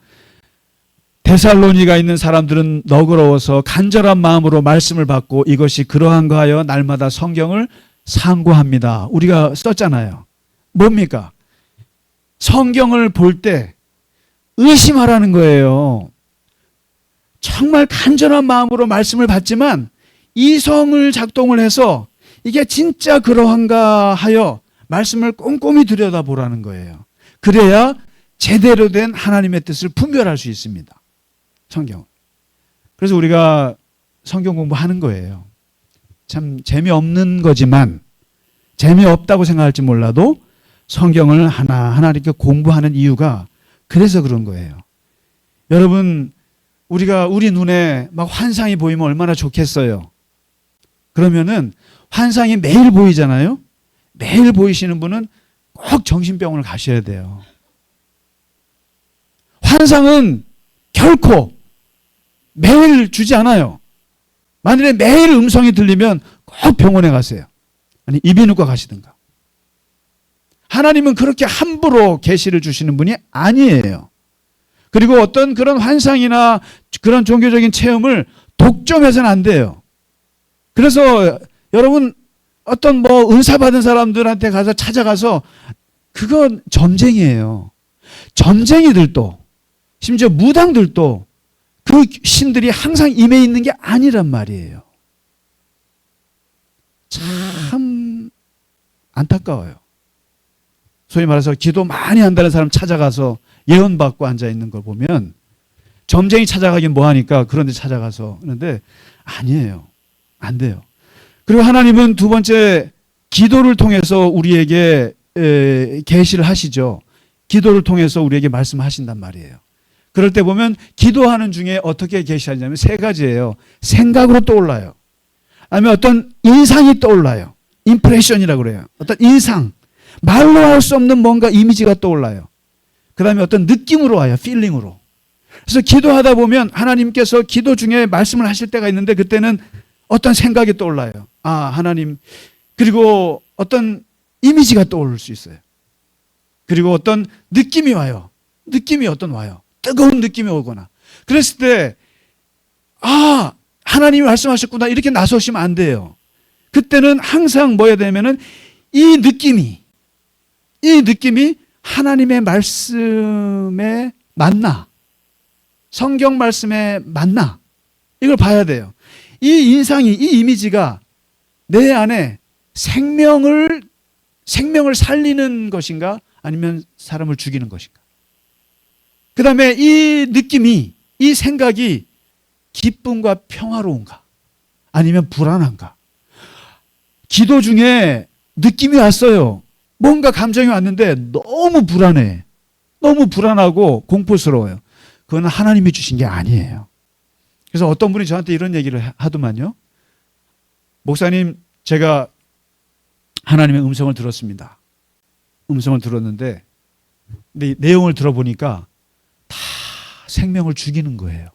데살로니가 있는 사람들은 너그러워서 간절한 마음으로 말씀을 받고 이것이 그러한가 하여 날마다 성경을 상고합니다. 우리가 썼잖아요. 뭡니까? 성경을 볼 때 의심하라는 거예요. 정말 간절한 마음으로 말씀을 받지만 이성을 작동을 해서 이게 진짜 그러한가 하여 말씀을 꼼꼼히 들여다보라는 거예요. 그래야 제대로 된 하나님의 뜻을 분별할 수 있습니다. 성경. 그래서 우리가 성경 공부하는 거예요. 참 재미없는 거지만 재미없다고 생각할지 몰라도 성경을 하나하나 이렇게 공부하는 이유가 그래서 그런 거예요. 여러분 우리가 우리 눈에 막 환상이 보이면 얼마나 좋겠어요. 그러면은 환상이 매일 보이잖아요. 매일 보이시는 분은 꼭 정신병원을 가셔야 돼요. 환상은 결코 매일 주지 않아요. 만일에 매일 음성이 들리면 꼭 병원에 가세요. 아니 이비인후과 가시든가. 하나님은 그렇게 함부로 계시를 주시는 분이 아니에요. 그리고 어떤 그런 환상이나 그런 종교적인 체험을 독점해서는 안 돼요. 그래서 여러분 어떤 은사 받은 사람들한테 가서 찾아가서 그건 점쟁이에요. 점쟁이들도 심지어 무당들도 그 신들이 항상 임해 있는 게 아니란 말이에요. 참 안타까워요. 소위 말해서 기도 많이 한다는 사람 찾아가서 예언받고 앉아있는 걸 보면 점쟁이 찾아가긴 뭐하니까 그런 데 찾아가서 하는데 아니에요. 안 돼요. 그리고 하나님은 두 번째 기도를 통해서 우리에게 계시를 하시죠. 기도를 통해서 우리에게 말씀하신단 말이에요. 그럴 때 보면 기도하는 중에 어떻게 계시하냐면 세 가지예요. 생각으로 떠올라요. 아니면 어떤 인상이 떠올라요. 임프레션이라고 그래요. 어떤 인상. 말로 할 수 없는 뭔가 이미지가 떠올라요. 그 다음에 어떤 느낌으로 와요. 필링으로. 그래서 기도하다 보면 하나님께서 기도 중에 말씀을 하실 때가 있는데 그때는 어떤 생각이 떠올라요. 아, 하나님. 그리고 어떤 이미지가 떠오를 수 있어요. 그리고 어떤 느낌이 와요. 느낌이 와요. 뜨거운 느낌이 오거나. 그랬을 때, 아, 하나님이 말씀하셨구나. 이렇게 나서시면 안 돼요. 그때는 항상 뭐야 되면은 이 느낌이 하나님의 말씀에 맞나? 성경 말씀에 맞나? 이걸 봐야 돼요. 이 인상이, 이 이미지가 내 안에 생명을 살리는 것인가? 아니면 사람을 죽이는 것인가? 그 다음에 이 느낌이, 이 생각이 기쁨과 평화로운가? 아니면 불안한가? 기도 중에 느낌이 왔어요. 뭔가 감정이 왔는데 너무 불안해. 너무 불안하고 공포스러워요. 그건 하나님이 주신 게 아니에요. 그래서 어떤 분이 저한테 이런 얘기를 하더만요. 목사님, 제가 하나님의 음성을 들었습니다. 음성을 들었는데 근데 내용을 들어보니까 다 생명을 죽이는 거예요.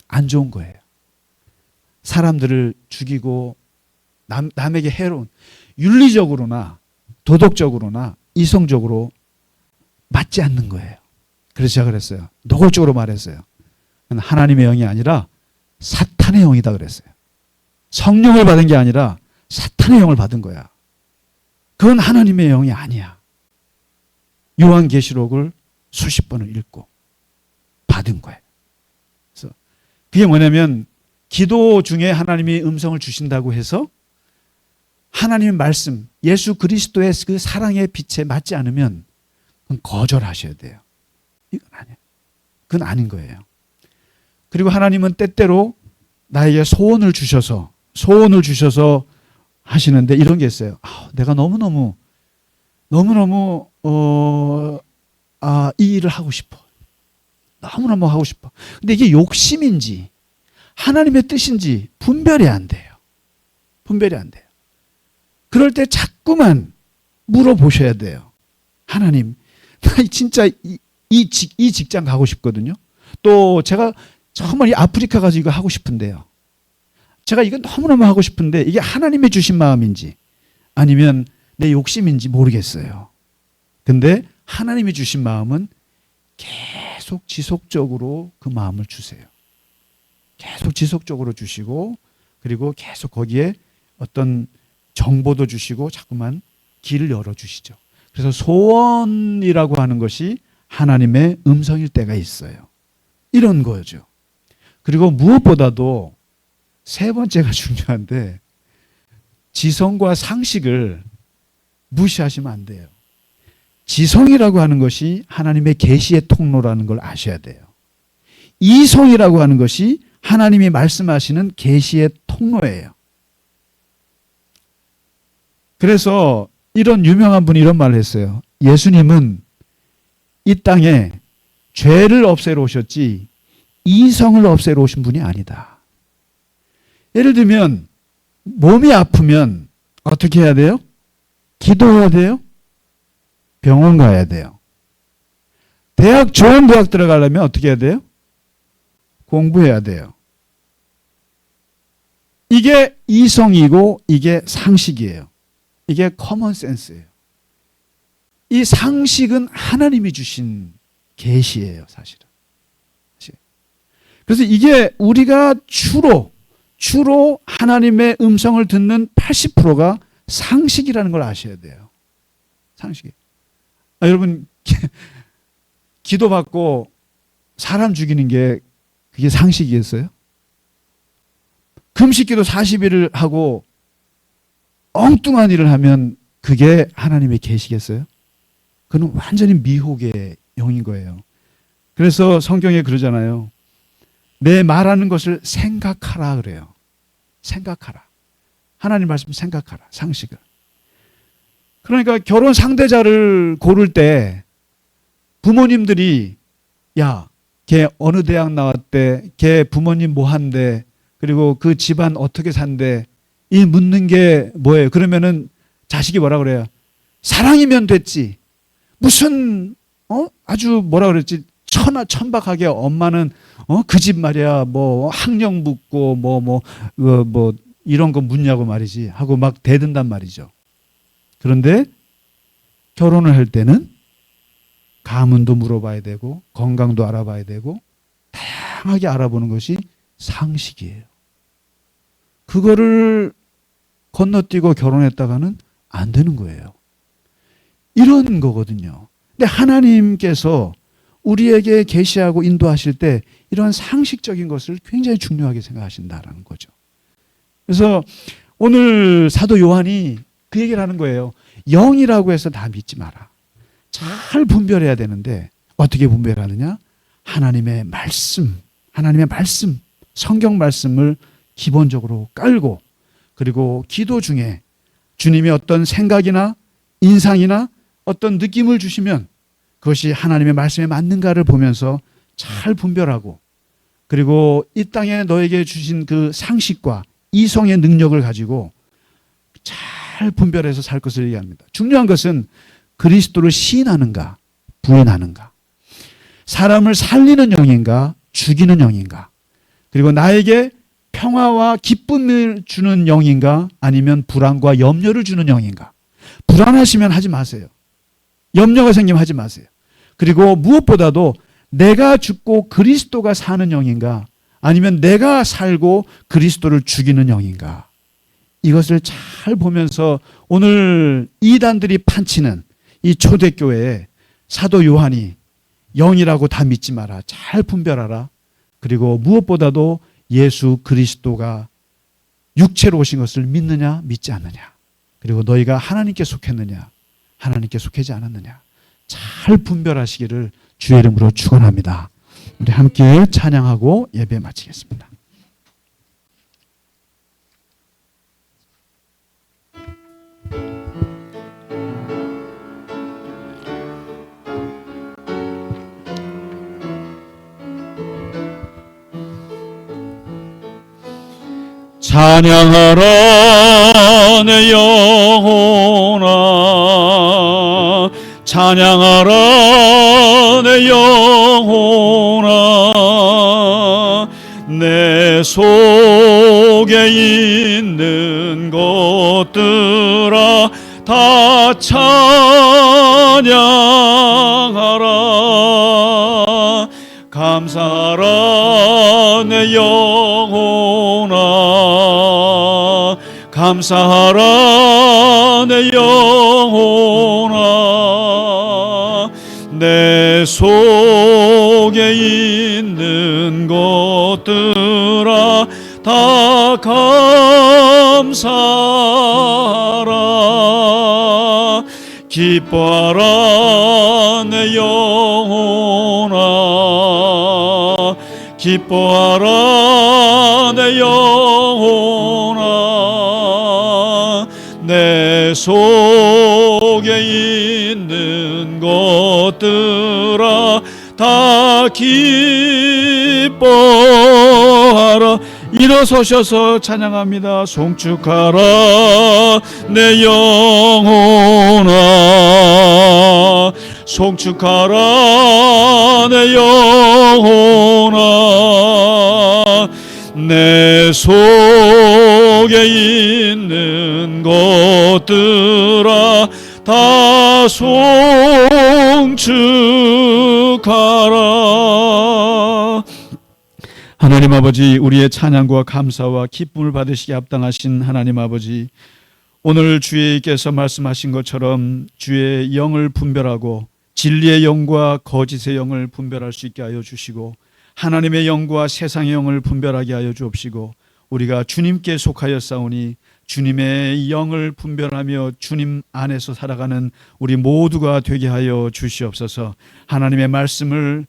안 좋은 거예요. 사람들을 죽이고 남에게 해로운, 윤리적으로나 도덕적으로나 이성적으로 맞지 않는 거예요. 그래서 제가 그랬어요. 노골적으로 말했어요. 하나님의 영이 아니라 사탄의 영이다 그랬어요. 성령을 받은 게 아니라 사탄의 영을 받은 거야. 그건 하나님의 영이 아니야. 요한계시록을 수십 번을 읽고 받은 거예요. 그래서 그게 뭐냐면 기도 중에 하나님이 음성을 주신다고 해서 하나님의 말씀, 예수 그리스도의 그 사랑의 빛에 맞지 않으면 그건 거절하셔야 돼요. 이건 아니에요. 그건 아닌 거예요. 그리고 하나님은 때때로 나에게 소원을 주셔서 하시는데 이런 게 있어요. 내가 너무너무 이 일을 하고 싶어. 너무너무 하고 싶어. 근데 이게 욕심인지 하나님의 뜻인지 분별이 안 돼요. 분별이 안 돼요. 그럴 때 자꾸만 물어보셔야 돼요. 하나님, 나 진짜 이 직장 가고 싶거든요. 또 제가 정말 이 아프리카 가서 이거 하고 싶은데요. 제가 이거 너무너무 하고 싶은데 이게 하나님의 주신 마음인지 아니면 내 욕심인지 모르겠어요. 근데 하나님이 주신 마음은 계속 지속적으로 그 마음을 주세요. 계속 지속적으로 주시고 그리고 계속 거기에 어떤 정보도 주시고 자꾸만 길을 열어주시죠. 그래서 소원이라고 하는 것이 하나님의 음성일 때가 있어요. 이런 거죠. 그리고 무엇보다도 세 번째가 중요한데 지성과 상식을 무시하시면 안 돼요. 지성이라고 하는 것이 하나님의 계시의 통로라는 걸 아셔야 돼요. 이성이라고 하는 것이 하나님이 말씀하시는 계시의 통로예요. 그래서 이런 유명한 분이 이런 말을 했어요. 예수님은 이 땅에 죄를 없애러 오셨지 이성을 없애러 오신 분이 아니다. 예를 들면 몸이 아프면 어떻게 해야 돼요? 기도해야 돼요? 병원 가야 돼요. 좋은 대학 들어가려면 어떻게 해야 돼요? 공부해야 돼요. 이게 이성이고 이게 상식이에요. 이게 커먼 센스예요. 이 상식은 하나님이 주신 계시예요, 사실은. 그래서 이게 우리가 주로 하나님의 음성을 듣는 80%가 상식이라는 걸 아셔야 돼요. 상식이. 여러분 기도받고 사람 죽이는 게 그게 상식이겠어요? 금식기도 40일을 하고 엉뚱한 일을 하면 그게 하나님의 계시겠어요? 그건 완전히 미혹의 영인 거예요. 그래서 성경에 그러잖아요. 내 말하는 것을 생각하라 그래요. 생각하라. 하나님 말씀 생각하라. 상식을. 그러니까 결혼 상대자를 고를 때 부모님들이 야, 걔 어느 대학 나왔대, 걔 부모님 뭐 한대, 그리고 그 집안 어떻게 산대, 이 묻는 게 뭐예요? 그러면은 자식이 뭐라 그래요? 사랑이면 됐지. 무슨 아주 뭐라 그랬지? 천박하게 엄마는 그 집 말이야 뭐 학력 묻고 뭐 이런 거 묻냐고 말이지 하고 막 대든단 말이죠. 그런데 결혼을 할 때는 가문도 물어봐야 되고 건강도 알아봐야 되고 다양하게 알아보는 것이 상식이에요. 그거를 건너뛰고 결혼했다가는 안 되는 거예요. 이런 거거든요. 근데 하나님께서 우리에게 계시하고 인도하실 때 이런 상식적인 것을 굉장히 중요하게 생각하신다라는 거죠. 그래서 오늘 사도 요한이 그 얘기를 하는 거예요. 영이라고 해서 다 믿지 마라. 잘 분별해야 되는데 어떻게 분별하느냐? 하나님의 말씀, 성경 말씀을 기본적으로 깔고, 그리고 기도 중에 주님이 어떤 생각이나 인상이나 어떤 느낌을 주시면 그것이 하나님의 말씀에 맞는가를 보면서 잘 분별하고, 그리고 이 땅에 너에게 주신 그 상식과 이성의 능력을 가지고 잘 분별해서 살 것을 얘기합니다. 중요한 것은 그리스도를 시인하는가 부인하는가, 사람을 살리는 영인가 죽이는 영인가, 그리고 나에게 평화와 기쁨을 주는 영인가 아니면 불안과 염려를 주는 영인가. 불안하시면 하지 마세요. 염려가 생기면 하지 마세요. 그리고 무엇보다도 내가 죽고 그리스도가 사는 영인가 아니면 내가 살고 그리스도를 죽이는 영인가. 이것을 잘 보면서 오늘 이단들이 판치는 이 초대교회에 사도 요한이 영이라고 다 믿지 마라. 잘 분별하라. 그리고 무엇보다도 예수 그리스도가 육체로 오신 것을 믿느냐 믿지 않느냐, 그리고 너희가 하나님께 속했느냐 하나님께 속하지 않았느냐 잘 분별하시기를 주의 이름으로 축원합니다. 우리 함께 찬양하고 예배 마치겠습니다. 찬양하라 내 영혼아, 찬양하라 내 영혼아, 내 속에 있는 것들아 다 찬양하라. 감사하라 내 영혼아, 감사하라 내 영혼아, 내 속에 있는 것들아 다 감사하라. 기뻐하라 내 영혼아, 기뻐하라 내 영혼아, 내 속에 있는 것들아 다 기뻐하라. 일어서셔서 찬양합니다. 송축하라 내 영혼아, 송축하라 내 영혼아, 내 속에 있는 것들아 다 송축하라. 하나님 아버지, 우리의 찬양과 감사와 기쁨을 받으시기에 합당하신 하나님 아버지, 오늘 주께서 말씀하신 것처럼 주의 영을 분별하고 진리의 영과 거짓의 영을 분별할 수 있게 하여 주시고, 하나님의 영과 세상의 영을 분별하게 하여 주옵시고, 우리가 주님께 속하여 싸우니 주님의 영을 분별하며 주님 안에서 살아가는 우리 모두가 되게 하여 주시옵소서. 하나님의 말씀을,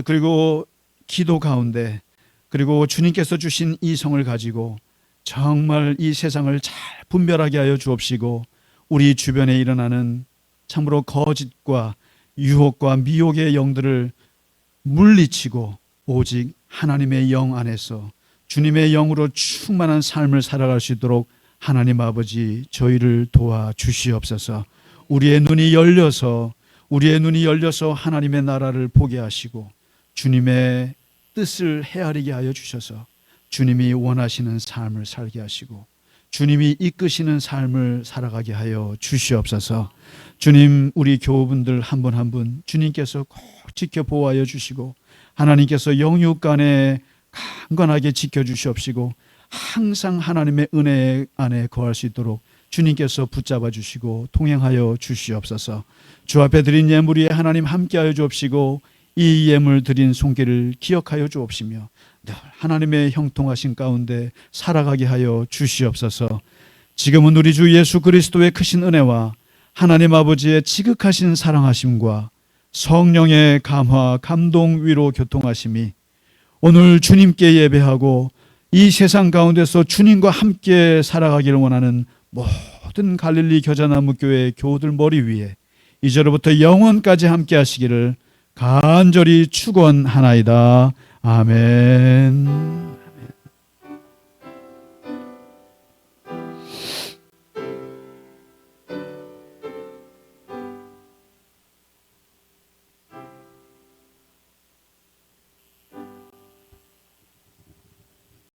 그리고 기도 가운데, 그리고 주님께서 주신 이성을 가지고 정말 이 세상을 잘 분별하게 하여 주옵시고, 우리 주변에 일어나는 참으로 거짓과 유혹과 미혹의 영들을 물리치고 오직 하나님의 영 안에서 주님의 영으로 충만한 삶을 살아갈 수 있도록 하나님 아버지 저희를 도와주시옵소서. 우리의 눈이 열려서 하나님의 나라를 보게 하시고 주님의 뜻을 헤아리게 하여 주셔서 주님이 원하시는 삶을 살게 하시고 주님이 이끄시는 삶을 살아가게 하여 주시옵소서. 주님, 우리 교우분들 한 분 한 분 주님께서 꼭 지켜 보호하여 주시고 하나님께서 영육 간에 강건하게 지켜주시옵시고 항상 하나님의 은혜 안에 거할 수 있도록 주님께서 붙잡아 주시고 통행하여 주시옵소서. 주 앞에 드린 예물이 하나님 함께하여 주옵시고 이 예물 드린 손길을 기억하여 주옵시며 늘 하나님의 형통하신 가운데 살아가게 하여 주시옵소서. 지금은 우리 주 예수 그리스도의 크신 은혜와 하나님 아버지의 지극하신 사랑하심과 성령의 감화, 감동, 위로, 교통하심이 오늘 주님께 예배하고 이 세상 가운데서 주님과 함께 살아가기를 원하는 모든 갈릴리 겨자나무 교회 교우들 머리 위에 이제로부터 영원까지 함께 하시기를 간절히 축원하나이다. 아멘.